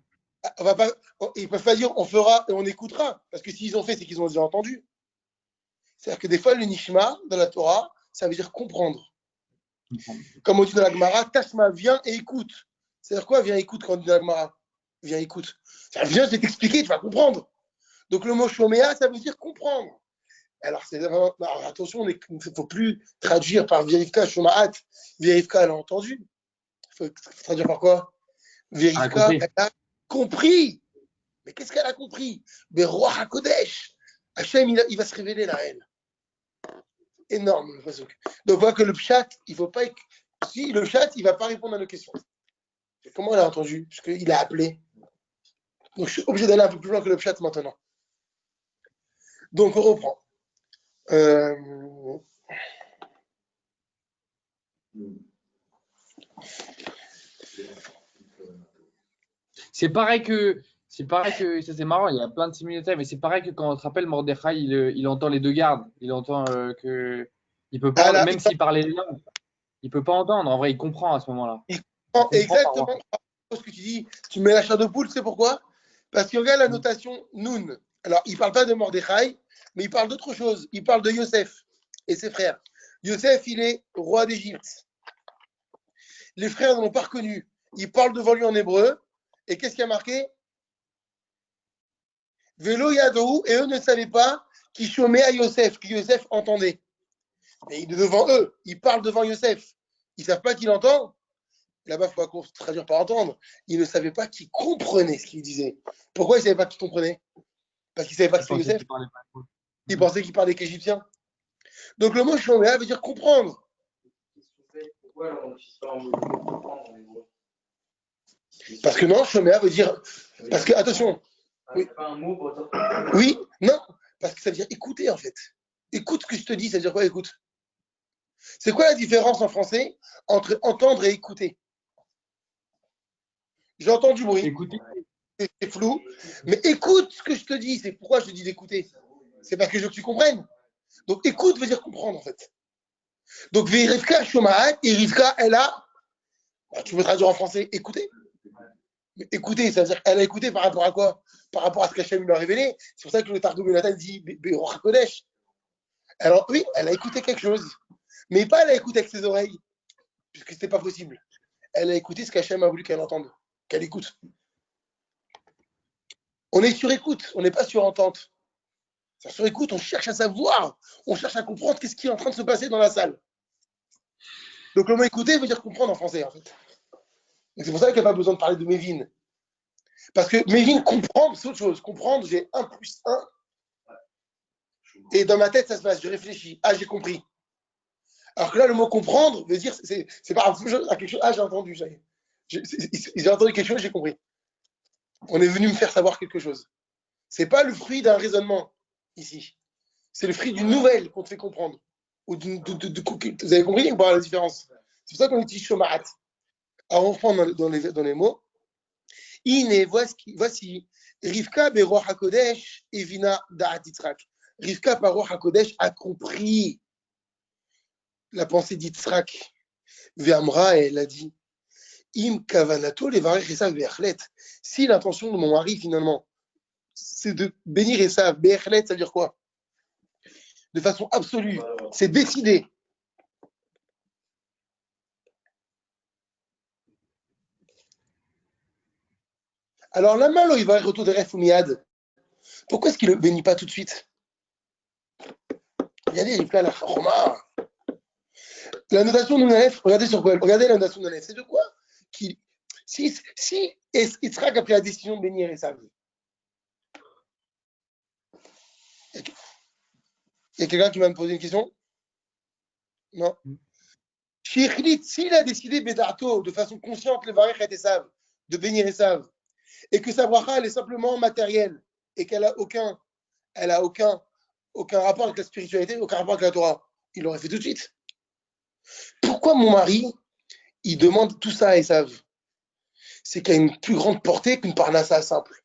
Speaker 2: Ils ne peuvent pas dire on fera et on écoutera, parce que s'ils ont fait, c'est qu'ils ont déjà entendu. C'est-à-dire que des fois, le Nishma, dans la Torah, ça veut dire comprendre. Comme on dit dans la Gemara, Tashma, viens et écoute. C'est-à-dire quoi, viens et écoute quand on dit dans la Gemara? Viens, écoute. Ça viens, je vais t'expliquer, tu vas comprendre. Donc le mot Shomea, ça veut dire comprendre. Alors, attention, il ne faut plus traduire par Virivka, Shomaat. Virivka, elle a entendu. Il faut traduire par quoi? Virivka, elle a compris. Mais qu'est-ce qu'elle a compris? Beruach HaKodesh. Hachem, il va se révéler là, elle. Énorme. Donc, voilà que le pshat, il ne faut pas. Si le chat, il ne va pas répondre à nos questions. Comment elle a entendu? Parce qu'il a appelé. Donc, je suis obligé d'aller un peu plus loin que le chat maintenant. Donc, on reprend.
Speaker 4: C'est pareil que, ça c'est marrant, il y a plein de similitudes, mais c'est pareil que quand on te rappelle Mordechai, il entend les deux gardes, il entend que il peut pas, même s'il parlait les langues, il peut pas entendre. En vrai, il comprend à ce moment-là.
Speaker 2: Il comprend exactement ce que tu dis. Tu mets la chair de poule, c'est pourquoi? Parce qu'il regarde la notation Nun. Alors, il ne parle pas de Mordechai, mais il parle d'autre chose. Il parle de Yosef et ses frères. Yosef, il est roi d'Égypte. Les frères ne l'ont pas reconnu. Il parle devant lui en hébreu. Et qu'est-ce qui a marqué? Vélo Yadou, et eux ne savaient pas qui chômait à Yosef, que Yosef entendait. Mais il est devant eux, il parle devant Yosef. Ils ne savent pas qu'il entend. Là-bas, il faut traduire par entendre. Ils ne savaient pas qu'il comprenait ce qu'il disait. Pourquoi ils ne savaient pas qu'il comprenait? Parce qu'ils ne savaient pas que c'était Yosef. Ils pensaient qu'il parlait qu'égyptien. Donc le mot chômé veut dire comprendre.
Speaker 5: Pourquoi on n'utilise pas un mot comprendre en hébreu?
Speaker 2: Parce que non, chômé veut dire. Parce que, attention.
Speaker 5: Oui. Pas un mot pour dire.
Speaker 2: Oui, non, parce que ça veut dire écouter en fait. Écoute ce que je te dis, ça veut dire quoi écoute? C'est quoi la différence en français entre entendre et écouter? J'entends du bruit, c'est flou, mais écoute ce que je te dis. C'est pourquoi je te dis d'écouter. C'est parce que je veux que tu comprennes. Donc écoute veut dire comprendre en fait. Donc Rivka Shomaat et Rivka, elle a, tu peux traduire en français, écouter. Mais écouter, ça veut dire elle a écouté par rapport à quoi? Par rapport à ce qu'Hachem lui a révélé. C'est pour ça que le Targum Yonatan dit Beruach HaKodesh. Alors oui, elle a écouté quelque chose, mais pas elle a écouté avec ses oreilles, puisque c'était pas possible. Elle a écouté ce qu'Hachem a voulu qu'elle entende, qu'elle écoute. On est sur écoute, on n'est pas sur entente. Sur écoute, on cherche à savoir, on cherche à comprendre qu'est-ce qui est en train de se passer dans la salle. Donc le mot écouter veut dire comprendre en français, en fait. Donc, c'est pour ça qu'il n'y a pas besoin de parler de Mévin. Parce que Mévin, comprendre, c'est autre chose. Comprendre, j'ai 1 plus 1. Et dans ma tête, ça se passe, je réfléchis. Ah, j'ai compris. Alors que là, le mot comprendre veut dire, c'est par rapport à quelque chose. Ah, j'ai entendu, ça y est. J'ai entendu quelque chose, j'ai compris. On est venu me faire savoir quelque chose. C'est pas le fruit d'un raisonnement, ici. C'est le fruit d'une nouvelle qu'on te fait comprendre. Ou vous avez compris ou pas la différence? C'est pour ça qu'on utilise Shomaat. Alors, on reprend dans les mots. Ine, voici, Rivka Beroch HaKodesh Evina Da'at Yitzhak. Rivka par Roch HaKodesh a compris la pensée d'Yitzhak. Ve'amra, elle a dit, Im Kavanato Levarech Esav Be'echlet. Si l'intention de mon mari, finalement, c'est de bénir Esav, Be'echlet, ça veut dire quoi? De façon absolue, c'est décidé. Alors, la malo, il va retour de Refoumiad. Pourquoi est-ce qu'il ne le bénit pas tout de suite? Regardez, il plein la Chorma. La notation de Nalef, regardez sur quoi? Regardez la notation de Nalef. C'est de quoi? Si Yitzhak a pris la décision de bénir Esav. Il y a quelqu'un qui va me poser une question? Non. S'il a décidé Bedarto de façon consciente le Varech et Esav, de bénir Esav, et que sa bracha elle est simplement matérielle et qu'elle a aucun rapport avec la spiritualité, aucun rapport avec la Torah, il l'aurait fait tout de suite. Pourquoi mon mari, il demande tout ça à Esav? C'est qu'il y a une plus grande portée qu'une parnassa simple.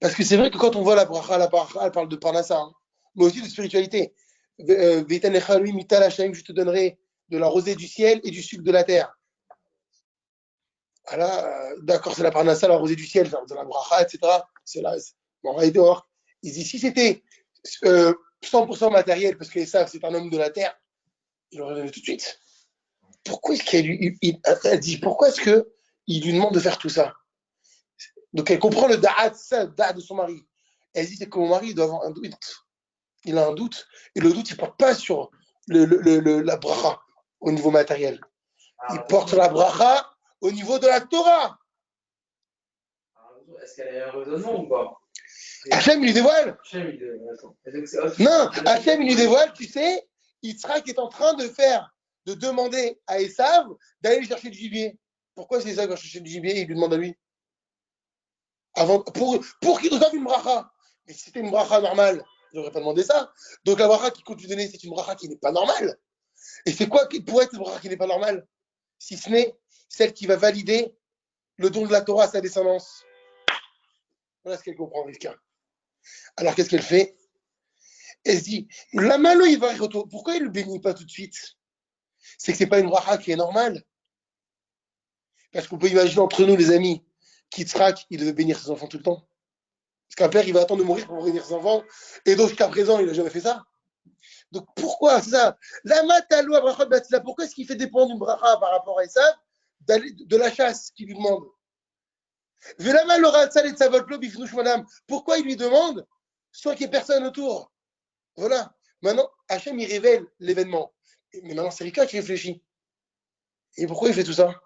Speaker 2: Parce que c'est vrai que quand on voit la bracha, elle parle de parnassa, hein, mais aussi de spiritualité. Je te donnerai de la rosée du ciel et du sucre de la terre. Voilà, d'accord, c'est la parnassa, la rosée du ciel, de la bracha, etc. C'est là, on va aller dehors. Il dit, si c'était 100% matériel, parce que Esav, c'est un homme de la terre, il aurait donné tout de suite. Pourquoi est-ce elle dit, pourquoi est-ce qu'il lui demande de faire tout ça? Donc elle comprend le da'at de son mari. Elle dit, c'est que mon mari, il doit avoir un doute. Il a un doute, et le doute, il ne porte pas sur la bracha au niveau matériel. Il porte la bracha au niveau de la Torah.
Speaker 5: Est-ce qu'elle a un raisonnement ou pas?
Speaker 2: Hachem, il lui dévoile. Non, Hachem, il lui dévoile, tu sais, Yitzhak est en train de demander à Esav d'aller chercher du gibier. Pourquoi c'est Esav qui va chercher du gibier et il lui demande à lui? Pour qu'il reçoive une bracha. Mais si c'était une bracha normale, je n'aurais pas demandé ça. Donc la bracha qu'il compte lui donner, c'est une bracha qui n'est pas normale. Et c'est quoi qui pourrait être une bracha qui n'est pas normale? Si ce n'est celle qui va valider le don de la Torah à sa descendance. Voilà ce qu'elle comprend, Rivka. Alors qu'est-ce qu'elle fait? Elle se dit, la malo, il va y retourner. Pourquoi il ne le bénit pas tout de suite? C'est que ce n'est pas une bracha qui est normale. Parce qu'on peut imaginer entre nous, les amis, qu'Yitzhak, il devait bénir ses enfants tout le temps. Parce qu'un père, il va attendre de mourir pour bénir ses enfants. Et donc, jusqu'à présent, il n'a jamais fait ça. Donc, pourquoi? C'est ça. La matalo à brachot batila. Pourquoi est-ce qu'il fait dépendre d'une bracha par rapport à Esav de la chasse qu'il lui demande? Pourquoi il lui demande sans qu'il n'y ait personne autour? Voilà. Maintenant, Hachem, il révèle l'événement. Mais maintenant, c'est Rika qui réfléchit. Et pourquoi il fait tout ça?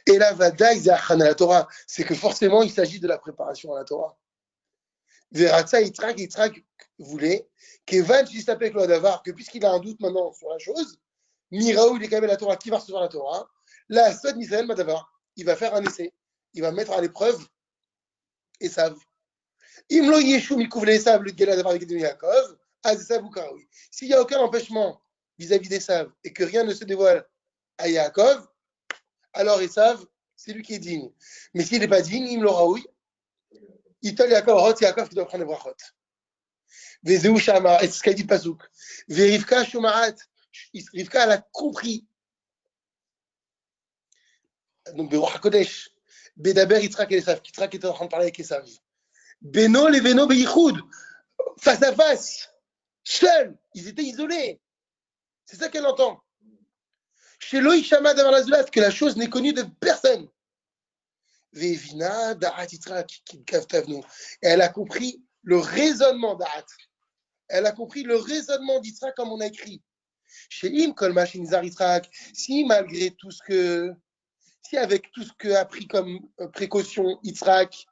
Speaker 2: Et là, la Torah, c'est que forcément, il s'agit de la préparation à la Torah. Veratza, Yitzhak voulait que puisqu'il a un doute maintenant sur la chose, Miraou, il est quand même la Torah, qui va recevoir la Torah? Là, Sod Misaël Madavar, il va faire un essai. Il va mettre à l'épreuve Esav. Imlo Yeshou Mikouvle Esav, le Gela Davar avec Yaakov, Az Esav ou Karaoui. S'il n'y a aucun empêchement vis-à-vis d'Esav et que rien ne se dévoile à Yaakov, alors Esav, c'est lui qui est digne. Mais s'il n'est pas digne, Imlo Raoui, Itol Yaakov Rot, c'est Yaakov qui doit prendre les brachot. Vezeu Shama, et c'est ce qu'a dit Pasouk. Verivka Shomaat, Rivka, elle a compris. Donc, Beroch HaKodesh. Bedaber Yitzhak et Esav. Yitzhak était en train de parler avec Esav. Beno les Beno Beyichud. Face à face. Seuls. Ils étaient isolés. C'est ça qu'elle entend. Chez Loïc Shama Davar Lazulat, que la chose n'est connue de personne. Vevina Da'at Yitzhak qui Kavtavnu. Et elle a compris le raisonnement d'Ahat. Elle a compris le raisonnement d'Yitzhak comme on a écrit. Chez Im Kolma Shinzar Yitzhak. Si malgré tout ce que. Si avec tout ce qu'a pris comme précaution Yitzhak,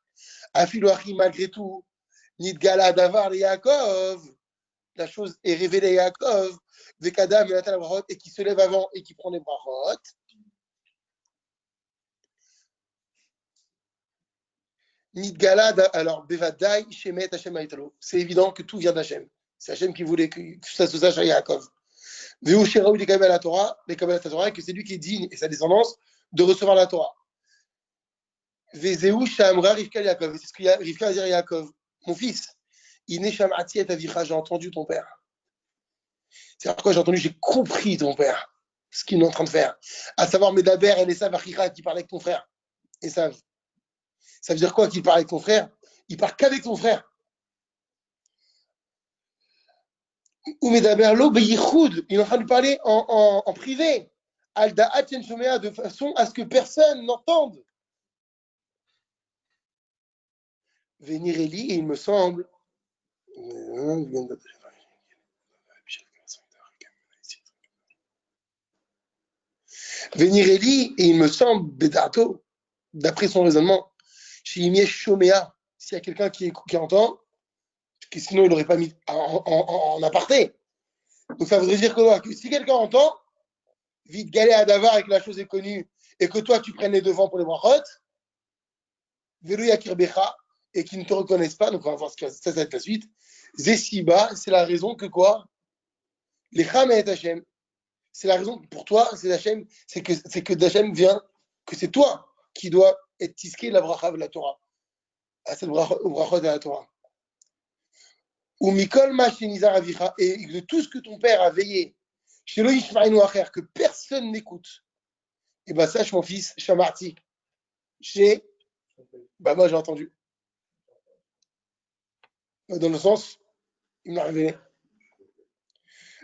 Speaker 2: Afiloachim malgré tout, Nidgala Davar Yaakov, la chose est révélée à Yaakov, Vekadam et Natal Brachot, et qui se lève avant et qui prend les brachot. Nidgala, alors Bevadai, Shemet, Hashem Aitalo. C'est évident que tout vient d'Hachem. C'est Hachem qui voulait que ça se sache à Yaakov. Veu Sheraou, les Kabbalah Torah, et que c'est lui qui est digne et sa descendance de recevoir la Torah. Vezeu Shamra Rivka Yaakov. C'est ce que Rivka va dire à Yaakov. Mon fils, Iné Shamati et Avicha, j'ai entendu ton père. C'est pourquoi j'ai entendu, j'ai compris ton père, ce qu'il est en train de faire. À savoir Medaber et Esav Achicha qui parlait avec ton frère. Esav. Ça veut dire quoi qu'il parle avec ton frère? Il parle qu'avec ton frère. Ou Medaber Lo Beyichoud. Il est en train de parler en privé. Al-Da'at Shomea, de façon à ce que personne n'entende. Venir Eli, et il me semble. Venir Eli, et il me semble, Bedato, d'après son raisonnement, chez Imiesh Shomea, s'il y a quelqu'un qui entend, que sinon il n'aurait pas mis en aparté. Donc ça voudrait dire que si quelqu'un entend, vite galer à Davar et que la chose est connue, et que toi tu prennes les devants pour les brachot, Velu Yakir Becha, et qu'ils ne te reconnaissent pas, donc on va voir ça va être la suite. Zesiba, c'est la raison que quoi? Les Cham et Hachem. C'est la raison pour toi, c'est Hachem, c'est que d'Hachem vient, que c'est toi qui dois être tisqué la bracha de la Torah. À cette brachot de la Torah. Ou Mikol Machenizar Avicha, et de tout ce que ton père a veillé, chez Lo Yishmaïnou Acher, que personne n'écoute. Et ben sache mon fils, Shamarti, moi j'ai entendu. Dans le sens, il m'a révélé.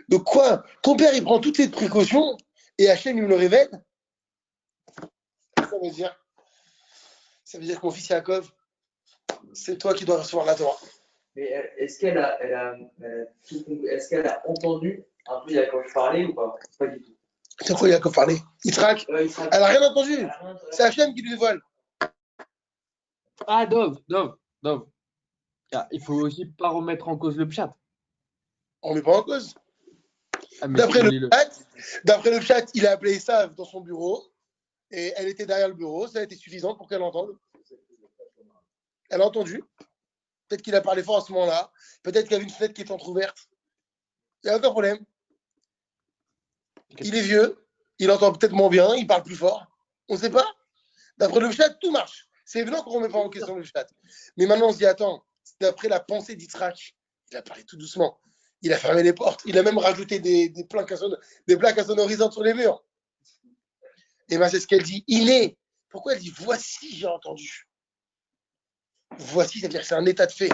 Speaker 2: Donc quoi? Ton père il prend toutes les précautions et Hachem il me le révèle. Ça veut dire que mon fils Yaakov, c'est toi qui dois recevoir la Torah.
Speaker 5: Mais est-ce qu'elle a entendu un peu Yaakov parler ou pas? Pas du tout.
Speaker 2: C'est quoi Yaakov parler? Yitzhak? Elle n'a rien entendu. C'est Hachem qui lui dévoile.
Speaker 4: Ah, Dov. Il faut aussi pas remettre en cause le pshat.
Speaker 2: On ne met pas en cause. D'après le chat, il a appelé Esav dans son bureau et elle était derrière le bureau. Ça a été suffisant pour qu'elle entende. Elle a entendu. Peut-être qu'il a parlé fort à ce moment-là. Peut-être qu'il y avait une fenêtre qui était entrouverte. Il n'y a aucun problème. Il est vieux. Il entend peut-être moins bien. Il parle plus fort. On ne sait pas. D'après le chat, tout marche. C'est évident qu'on ne remet pas en question le chat. Mais maintenant, on se dit, attends, d'après la pensée d'Yitzhak, il a parlé tout doucement. Il a fermé les portes. Il a même rajouté des plaques insonorisantes sur les murs. Et bien, c'est ce qu'elle dit. Pourquoi elle dit voici, j'ai entendu. Voici, c'est-à-dire que c'est un état de fait.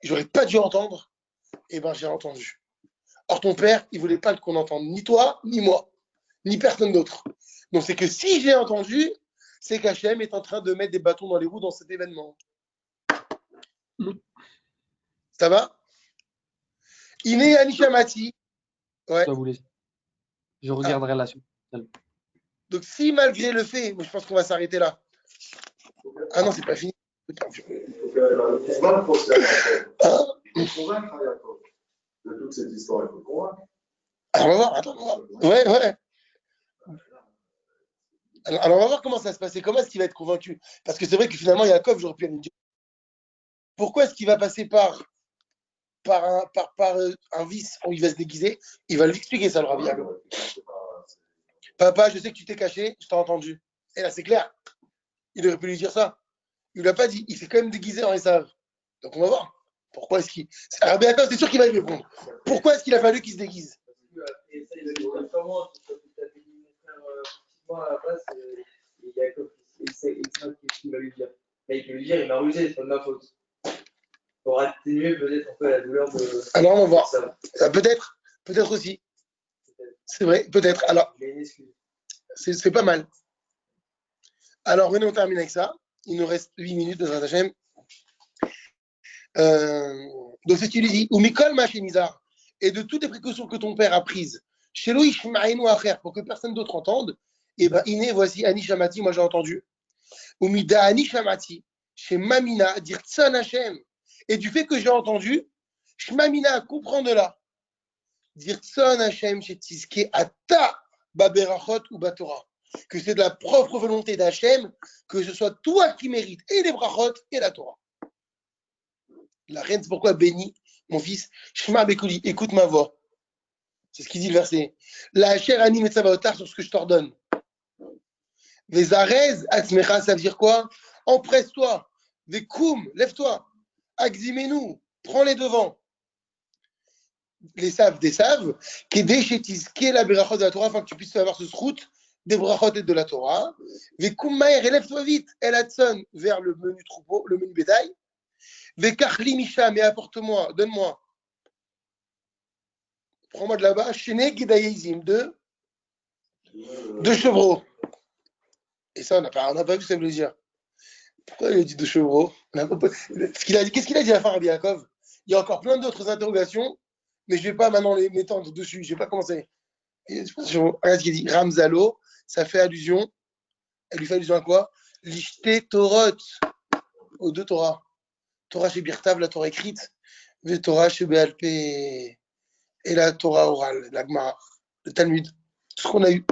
Speaker 2: J'aurais pas dû entendre. Et bien, j'ai entendu. Or, ton père, il voulait pas qu'on entende ni toi, ni moi, ni personne d'autre. Donc, c'est que si j'ai entendu, c'est qu'Hachem est en train de mettre des bâtons dans les roues dans cet événement. Ça va? Iné Anishamati. Ouais.
Speaker 4: Je regarderai la suite.
Speaker 2: Donc, si malgré le fait, je pense qu'on va s'arrêter là. Ah non, c'est pas fini.
Speaker 6: Il faut convaincre Yaakov de toute cette histoire. Il faut le convaincre.
Speaker 2: Alors, on va voir. Attends, on va voir. Ouais. Alors, on va voir comment ça se passe. Comment est-ce qu'il va être convaincu? Parce que c'est vrai que finalement, Yaakov, j'aurais pu aller me dire pourquoi est-ce qu'il va passer par un vice où il va se déguiser? Il va lui expliquer ça, le Rabbi Yaakov. Papa, je sais que tu t'es caché, je t'ai entendu. Et là, c'est clair. Il aurait pu lui dire ça. Il ne l'a pas dit. Il s'est quand même déguisé en Esav. Donc, on va voir. Pourquoi est-ce qu'il. Rabbi Yaakov, c'est sûr qu'il va y répondre. Pourquoi est-ce qu'il a fallu qu'il se déguise?
Speaker 5: Et ça, il a dit comment tu t'as dit mon frère à la place et Yaakov, c'est ça qu'il va lui dire. Mais il peut lui dire, il m'a rusé, c'est pas de ma faute. Pour atténuer peut-être un peu la douleur de.
Speaker 2: Alors, on va voir. Peut-être aussi. C'est vrai, peut-être. Alors, c'est pas mal. Alors, venez, on termine avec ça. Il nous reste 8 minutes de Hachem. Donc, c'est ce qu'il lui dit. Ou Mikol Machenizar. Et de toutes les précautions que ton père a prises, chez Lo Yishmaïnou Acher, pour que personne d'autre entende, et bien, Iné, voici Ani Shamati, moi j'ai entendu. Ou Mida Ani Shamati, chez Mamina, dire Tsan Hachem. Et du fait que j'ai entendu, Shmamina, comprends de là. Dire Tsan Hachem, chez Tiske, Ata, Baberachot ou Batora. Que c'est de la propre volonté d'Hachem, que ce soit toi qui mérites et les brachot et la Torah. La reine, c'est pourquoi béni, mon fils, Shema Bekoli, écoute ma voix. C'est ce qu'il dit le verset. La chair anime et ça va au tard sur ce que je t'ordonne. Les arez, atzmecha, ça veut dire quoi? empresse-toi, Vekoum, lève-toi, Agzimenu, prends les devants. Les saves des saves, qui est déchétisqué la berachot de la Torah, afin que tu puisses avoir ce route des brachot et de la Torah. Vekoum Maher, élève-toi vite, El Hatson, vers le menu troupeau, le menu bétail. Vekachli Misha, mais apporte-moi, donne-moi. Prends-moi de là-bas, Shene Gidayeizim, deux chevreaux. Et ça, on n'a pas vu ce que ça veut dire. Pourquoi il a dit deux chevreaux? Qu'est-ce qu'il a dit à la fin, Rabbi Yaakov? Il y a encore plein d'autres interrogations, mais je ne vais pas maintenant les m'étendre dessus. Je ne vais pas commencer. Regarde ce qu'il dit. Ramzalo, ça fait allusion. Elle lui fait allusion à quoi? L'ishte Torot, aux deux Torah. Torah chez Birtav, la Torah écrite, et Torah chez Béalpé, et la Torah orale, la Gemara, le Talmud. Tout ce qu'on a eu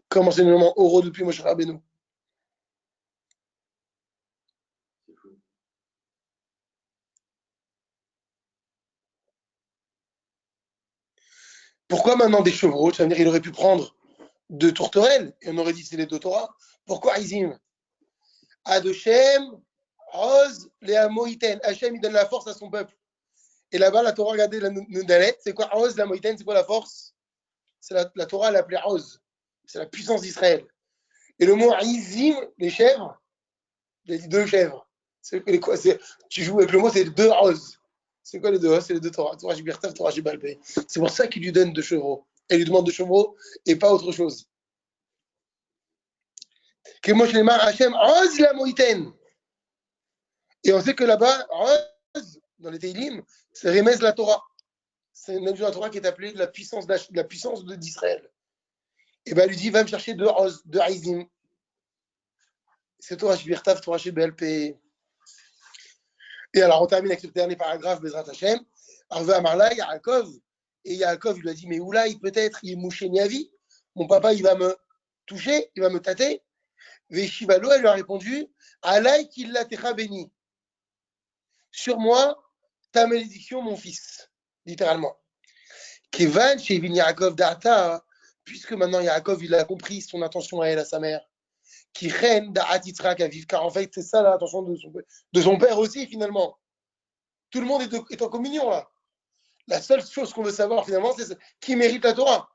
Speaker 2: comme enseignement oraux depuis Moshe Rabbeinu. Pourquoi maintenant des chevreaux? Ça veut dire qu'il aurait pu prendre deux tourterelles, et on aurait dit que c'est les deux Torah. Pourquoi Izim? Adoshem, Oz, Léa Moïten. Hachem, il donne la force à son peuple. Et là-bas, la Torah, regardez la Nudalet, c'est quoi Oz, la Moïten, c'est quoi la force? C'est la Torah, elle appelait Oz. C'est la puissance d'Israël. Et le mot Izim, les chèvres, il a dit deux chèvres. Tu joues avec le mot, c'est deux Oz. C'est quoi les deux Oz? C'est les deux Torah. Torah Shibirtav, Torah Shibalpé. C'est pour ça qu'il lui donne deux chevreaux. Elle lui demande deux chevreaux et pas autre chose. Que moi, je les marre Hachem, Oz la Moïten. Et on sait que là-bas, Oz, dans les Teilim, c'est Remez la Torah. C'est une allusion à la Torah qui est appelée la puissance d'Israël. Et bien, elle lui dit, va me chercher deux Oz, deux Aizim. C'est Torah Shibirtav, Torah Shibalpé. Et alors, on termine avec ce dernier paragraphe, Bezrat Hashem. Arve Amarla, Yaakov. Et Yaakov, il lui a dit, mais Oulaï, peut-être, il est mouché Niavi. Mon papa, il va me toucher, il va me tâter. Veshivalo, elle lui a répondu, Alaï killa techa béni. Sur moi, ta malédiction, mon fils. Littéralement. Kevan, Shevin Yaakov Da'ata, puisque maintenant Yaakov, il a compris son intention à elle, à sa mère. Qui reine Da'at Yitzhak à vivre, car en fait, c'est ça l'intention de son père aussi, finalement. Tout le monde est en communion, là. La seule chose qu'on veut savoir, finalement, c'est qui mérite la Torah.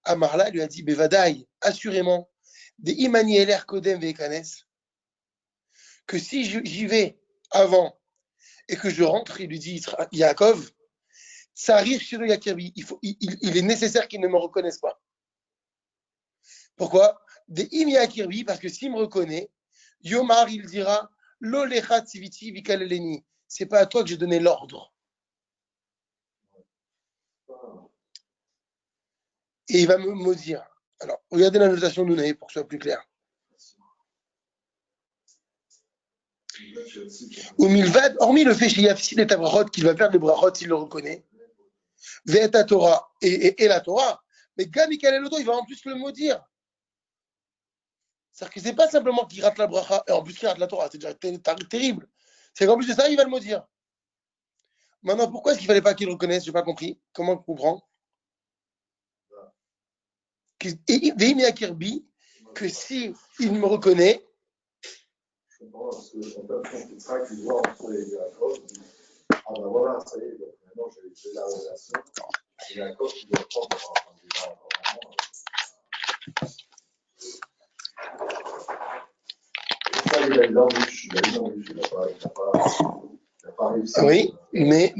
Speaker 2: Amarla lui a dit, Bevadaï, assurément, des Imani Eler Kodem Vekanes, que si j'y vais avant et que je rentre, il lui dit, Yaakov, ça arrive chez le Yakirbi, il est nécessaire qu'il ne me reconnaisse pas. Pourquoi? Des Im Yakirbi, parce que s'il me reconnaît, Yomar, il dira, Lolechat Siviti Vikaleleni, c'est pas à toi que j'ai donné l'ordre. Et il va me maudire. Alors, regardez la notation de Nouné pour que ce soit plus clair. Hormis le fait chez Yafsid et Tabrachot qu'il va faire des brachot s'il le reconnaît, Ve'eta Torah et la Torah, mais Gam Mikalel il va en plus le maudire. C'est-à-dire que c'est pas simplement qu'il rate la bracha et en plus qu'il rate la Torah, c'est déjà terrible. C'est qu'en plus de ça, il va le maudire. Maintenant, pourquoi est-ce qu'il ne fallait pas qu'il le reconnaisse? Je n'ai pas compris. Comment on comprend? Ve'im Yakirbi, que si il me reconnaît,
Speaker 6: je comprends parce que son peuple, il sera qu'il voit entre les Yaakov, ah ben voilà, ça y est, donc maintenant j'ai la relation, et Yaakov qui doit prendre ça, il a eu l'embûche, il n'a pas réussi.
Speaker 2: Oui, mais.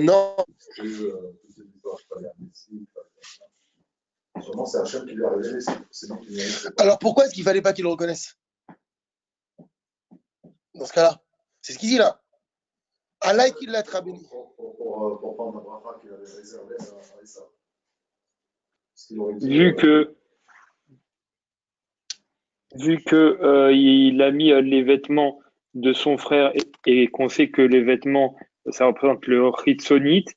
Speaker 2: Non.
Speaker 6: Sûrement, c'est Hachem qui lui a révélé, c'est lui qui lui a révélé.
Speaker 2: Alors pourquoi est-ce qu'il ne fallait pas qu'il le reconnaisse? Dans ce cas-là, c'est ce qu'il dit là. Allah qui l'a trabéni.
Speaker 6: Pour prendre la bracha qu'il avait réservée à Esav.
Speaker 3: Vu que il a mis les vêtements de son frère et qu'on sait que les vêtements, ça représente le Chitzonite,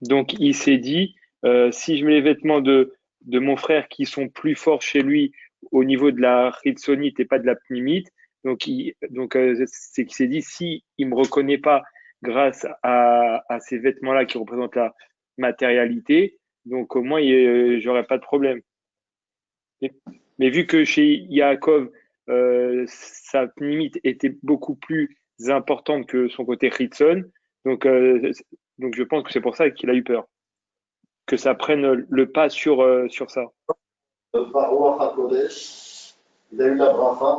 Speaker 3: donc il s'est dit, si je mets les vêtements de mon frère qui sont plus forts chez lui au niveau de la Chitzonite et pas de la Pnimite, donc c'est qu'il s'est dit, si il me reconnaît pas grâce à ces vêtements-là qui représentent la matérialité. Donc au moins, j'aurais pas de problème. Mais vu que chez Yaakov, sa limite était beaucoup plus importante que son côté Ritson, donc je pense que c'est pour ça qu'il a eu peur. Que ça prenne le pas sur ça.
Speaker 6: Par Ruach HaKodesh, il a eu la bracha,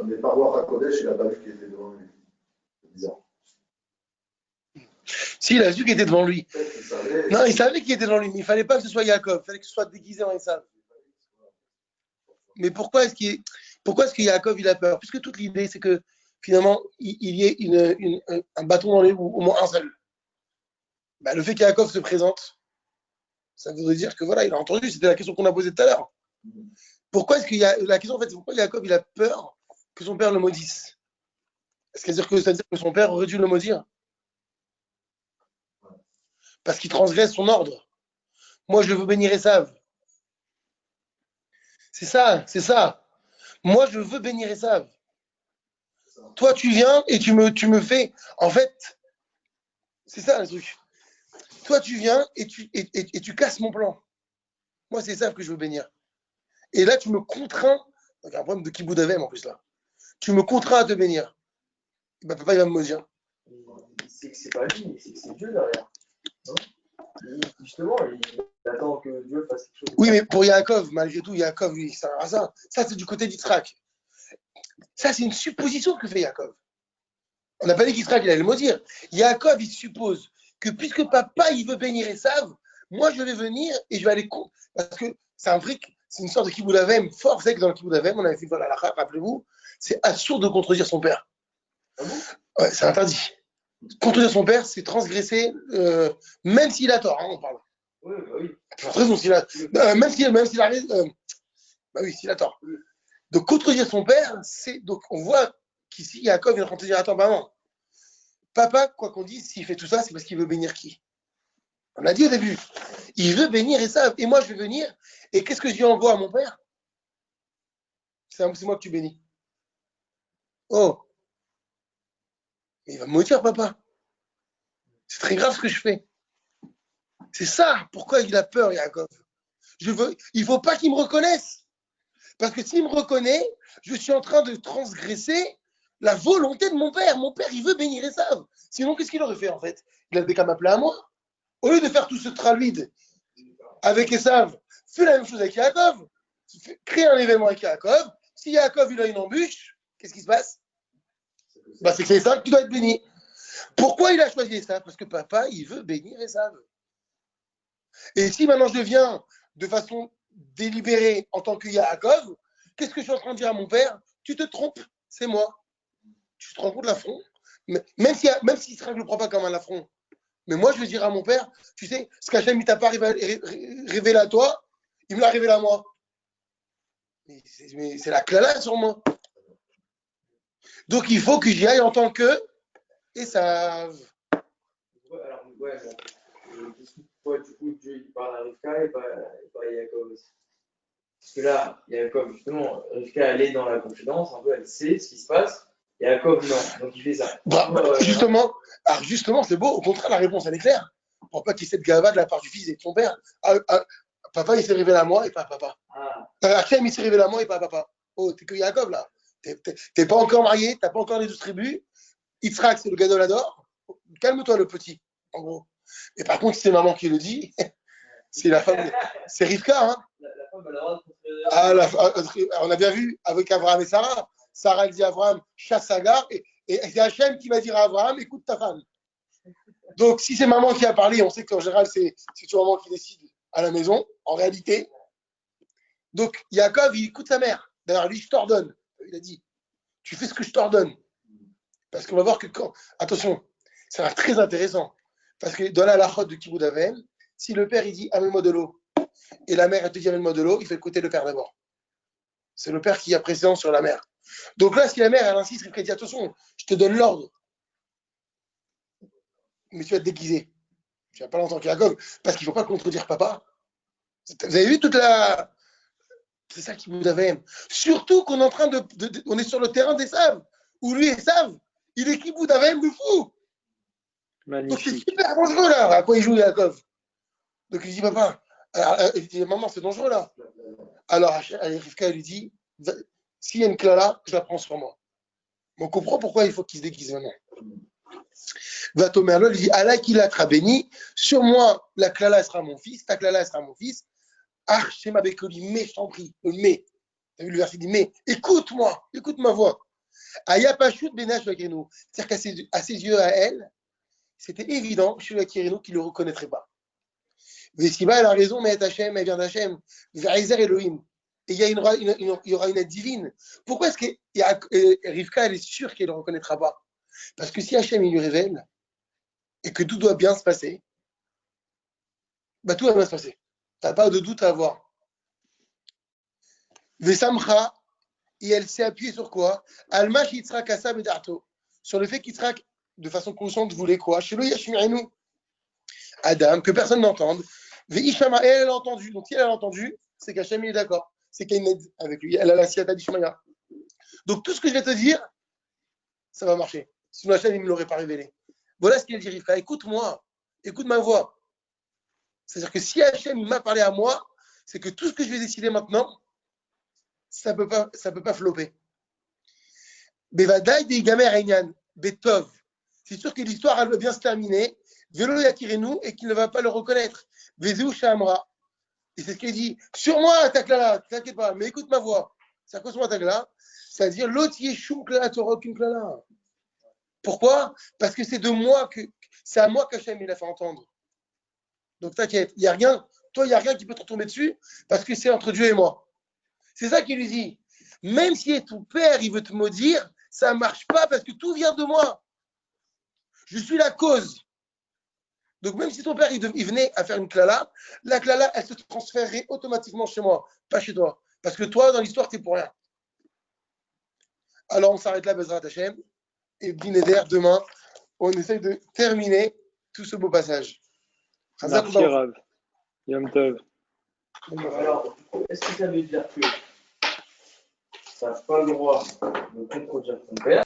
Speaker 6: mais par Ruach HaKodesh, il n'a pas vu qu'il était devant lui. C'est bizarre.
Speaker 2: Si, il a vu qu'il était devant lui.
Speaker 6: Peut-être qu'il savait.
Speaker 2: Non, il savait qu'il était devant lui, mais il fallait pas que ce soit Yaakov, il fallait que ce soit déguisé en Esav. Mais pourquoi est-ce que Yaakov il a peur? Puisque toute l'idée, c'est que finalement, il y ait un bâton dans les roues, au moins un seul. Bah, le fait qu'Yaakov se présente, ça voudrait dire que voilà, il a entendu, c'était la question qu'on a posée tout à l'heure. Pourquoi est-ce qu'il y a la question en fait, c'est pourquoi Yaakov il a peur que son père le maudisse? Est-ce que ça veut dire que son père aurait dû le maudire? Parce qu'il transgresse son ordre. Moi, je veux bénir Esav. C'est ça. Moi, je veux bénir Esav. Toi, tu viens et tu me fais. En fait, c'est ça le truc. Toi, tu viens et tu casses mon plan. Moi, c'est Esav que je veux bénir. Et là, tu me contrains. Donc, il y a un problème de Kiboud Avem en plus là. Tu me contrains à te bénir. Et ben, papa, il va me maudire.
Speaker 5: Il sait que c'est pas lui, il sait que c'est Dieu derrière. Non, justement, il attend que Dieu fasse quelque chose.
Speaker 2: Oui, mais pour Yaakov, malgré tout, Yaakov, lui, ça, c'est du côté d'Yitzhak. Ça, c'est une supposition que fait Yaakov. On n'a pas dit qu'Yitzhak, il allait le maudire. Yaakov, il suppose que puisque papa, il veut bénir Esav, moi, je vais venir et je vais aller contre. Parce que c'est une sorte de Kiboud Avem fort. Vous savez que dans le Kiboud Avem, on avait fait voilà, rappelez-vous, c'est absurde de contredire son père.
Speaker 5: Ah bon?
Speaker 2: Ouais, c'est interdit. Contredire son père, c'est transgresser, même s'il a tort, hein, on parle.
Speaker 5: Oui, bah oui.
Speaker 2: Pour raison, s'il a, même s'il a raison, bah oui, s'il a tort. Donc, contredire son père, c'est. Donc, on voit qu'ici, Yaakov est en train de dire attends, maman, papa, quoi qu'on dise, s'il fait tout ça, c'est parce qu'il veut bénir qui? On l'a dit au début. Il veut bénir Esav. Et moi, je vais venir. Et qu'est-ce que je lui envoie à mon père? C'est moi que tu bénis. Oh. Mais il va me maudire, papa. C'est très grave ce que je fais. C'est ça. Pourquoi il a peur, Yaakov? Il ne faut pas qu'il me reconnaisse. Parce que s'il me reconnaît, je suis en train de transgresser la volonté de mon père. Mon père, il veut bénir Esav. Sinon, qu'est-ce qu'il aurait fait, en fait? Il avait qu'à m'appeler à moi. Au lieu de faire tout ce traluide avec Esav, fais la même chose avec Yaakov. Crée un événement avec Yaakov. Si Yaakov, il a une embûche, qu'est-ce qui se passe? Bah, c'est que c'est Esav qui doit être béni. Pourquoi il a choisi Esav? Parce que papa, il veut bénir Esav. Et si maintenant je viens de façon délibérée en tant que Yaakov, qu'est-ce que je suis en train de dire à mon père? Tu te trompes, c'est moi. Tu te rends compte de l'affront? Même si Israël ne le prend pas comme un affront. Mais moi, je vais dire à mon père, tu sais, ce qu'Hachem, il t'a pas révélé à toi, il me l'a révélé à moi. Mais c'est la clala sur moi. Donc, il faut que j'y aille en tant que Esav.
Speaker 5: Ouais, alors, ouais, pourquoi du coup Dieu il parle à Rivka et pas à Yaakov aussi? Parce que là, Yaakov, justement, Rivka elle est dans la confidence, un peu elle sait ce qui se passe, Yaakov non, donc il fait ça.
Speaker 2: Justement, c'est beau, au contraire, la réponse elle est claire. Pour pas qu'il y ait cette gava de la part du fils et de son père. Papa, il s'est révélé à moi et pas à papa. Hachem, il s'est révélé à moi et pas à papa. Oh, t'es que Yaakov là. T'es pas encore marié, t'as pas encore les 12 tribus. Yitzhak, c'est le Gadolador. Calme-toi, le petit, en gros. Et par contre, si c'est maman qui le dit, c'est la femme, c'est Rivka. Hein.
Speaker 5: La femme, elle a le droit de
Speaker 2: on a bien vu avec Abraham et Sarah. Sarah, elle dit à Abraham, chasse Agar. Et c'est Hachem qui va dire à Abraham, écoute ta femme. Donc, si c'est maman qui a parlé, on sait qu'en général, c'est toujours maman qui décide à la maison, en réalité. Donc, Yaakov, il écoute sa mère. D'ailleurs, lui, je t'ordonne. Il a dit, tu fais ce que je t'ordonne. Parce qu'on va voir que quand. Attention, ça va être très intéressant. Parce que dans la lachot de Kiboud Avem, si le père il dit amène-moi de l'eau, et la mère elle te dit amène-moi de l'eau, il fait écouter le père d'abord. C'est le père qui a présédence sur la mère. Donc là, si la mère elle insiste, elle dit attention, je te donne l'ordre, mais tu vas te déguiser. Tu vas pas l'entendre Yaakov, parce qu'il ne faut pas contredire papa. Vous avez vu toute la. C'est ça Kiboud Avem. Surtout qu'on est en train on est sur le terrain d'Esav, où lui Esav, il est Kiboud Avem de fou. Donc c'est
Speaker 3: Magnifique.
Speaker 2: super dangereux là. À quoi il joue Yaakov? Donc il dit, papa, il dit, maman, c'est dangereux là. Alors Rivka lui dit, s'il y a une clala, je la prends sur moi. On comprend pourquoi il faut qu'il se déguise maintenant. Va Tomerlo lui dit, Allah qui l'a béni, sur moi, la clala sera mon fils, ta clala sera mon fils. Ah, chez ma bécoli, mais je t'en prie, mais. T'as vu le verset dit, mais écoute-moi, écoute ma voix. Aya Pashut Benash Vakirinu. C'est-à-dire qu'à ses yeux, à elle, c'était évident chez Vakirinu qu'il ne le reconnaîtrait pas. Vesiba, elle a raison, mais Hachem, elle vient d'Hachem. Vaizer Elohim. Et il y aura une aide divine. Pourquoi est-ce que Rivka, elle est sûre qu'elle ne le reconnaîtra pas? Parce que si Hachem, il lui révèle, et que tout doit bien se passer, bah tout va bien se passer. Tu n'as pas de doute à avoir. Vesamcha, et elle s'est appuyée sur quoi? Alma Yitzhak Asab et Darto. Sur le fait qu'Yitzhak, de façon consciente, voulait quoi? Shelo Yashmirenu. Adam, que personne n'entende. Veishama, elle a entendu. Donc si elle a entendu, c'est qu'Hachem est d'accord. C'est qu'il y a une aide avec lui. Elle a la siata d'Ishmaïa. Donc tout ce que je vais te dire, ça va marcher. Sinon Hachem, il ne me l'aurait pas révélé. Voilà ce qu'il dit Rivka. Écoute-moi, écoute ma voix. C'est-à-dire que si Hachem m'a parlé à moi, c'est que tout ce que je vais décider maintenant, ça peut pas flopper. Bevadaï deigamer Einyan, Betov. C'est sûr que l'histoire, elle va bien se terminer. Velo yakirenu, et qu'il ne va pas le reconnaître. Vezeu Shamra. Et c'est ce qu'il dit. Sur moi, Taklala, t'inquiète pas, mais écoute ma voix. C'est à cause de moi, Taklala. C'est-à-dire, l'autre yeshum klala, tu n'auras aucune klala. Pourquoi? Parce que c'est c'est à moi qu'Hachem il a fait entendre. Donc t'inquiète, il n'y a rien. Toi, il n'y a rien qui peut te retomber dessus, parce que c'est entre Dieu et moi. C'est ça qu'il lui dit. Même si ton père, il veut te maudire, ça ne marche pas parce que tout vient de moi. Je suis la cause. Donc même si ton père, il venait à faire une klala, la klala, elle se transférerait automatiquement chez moi, pas chez toi. Parce que toi, dans l'histoire, tu n'es pour rien. Alors on s'arrête là, Bezrat Hashem. Et Bineder, demain, on essaye de terminer tout ce beau passage.
Speaker 3: Merci Rav. Yom Tov.
Speaker 5: Alors, est-ce que ça veut dire que ça n'a pas le droit de contredire ton père?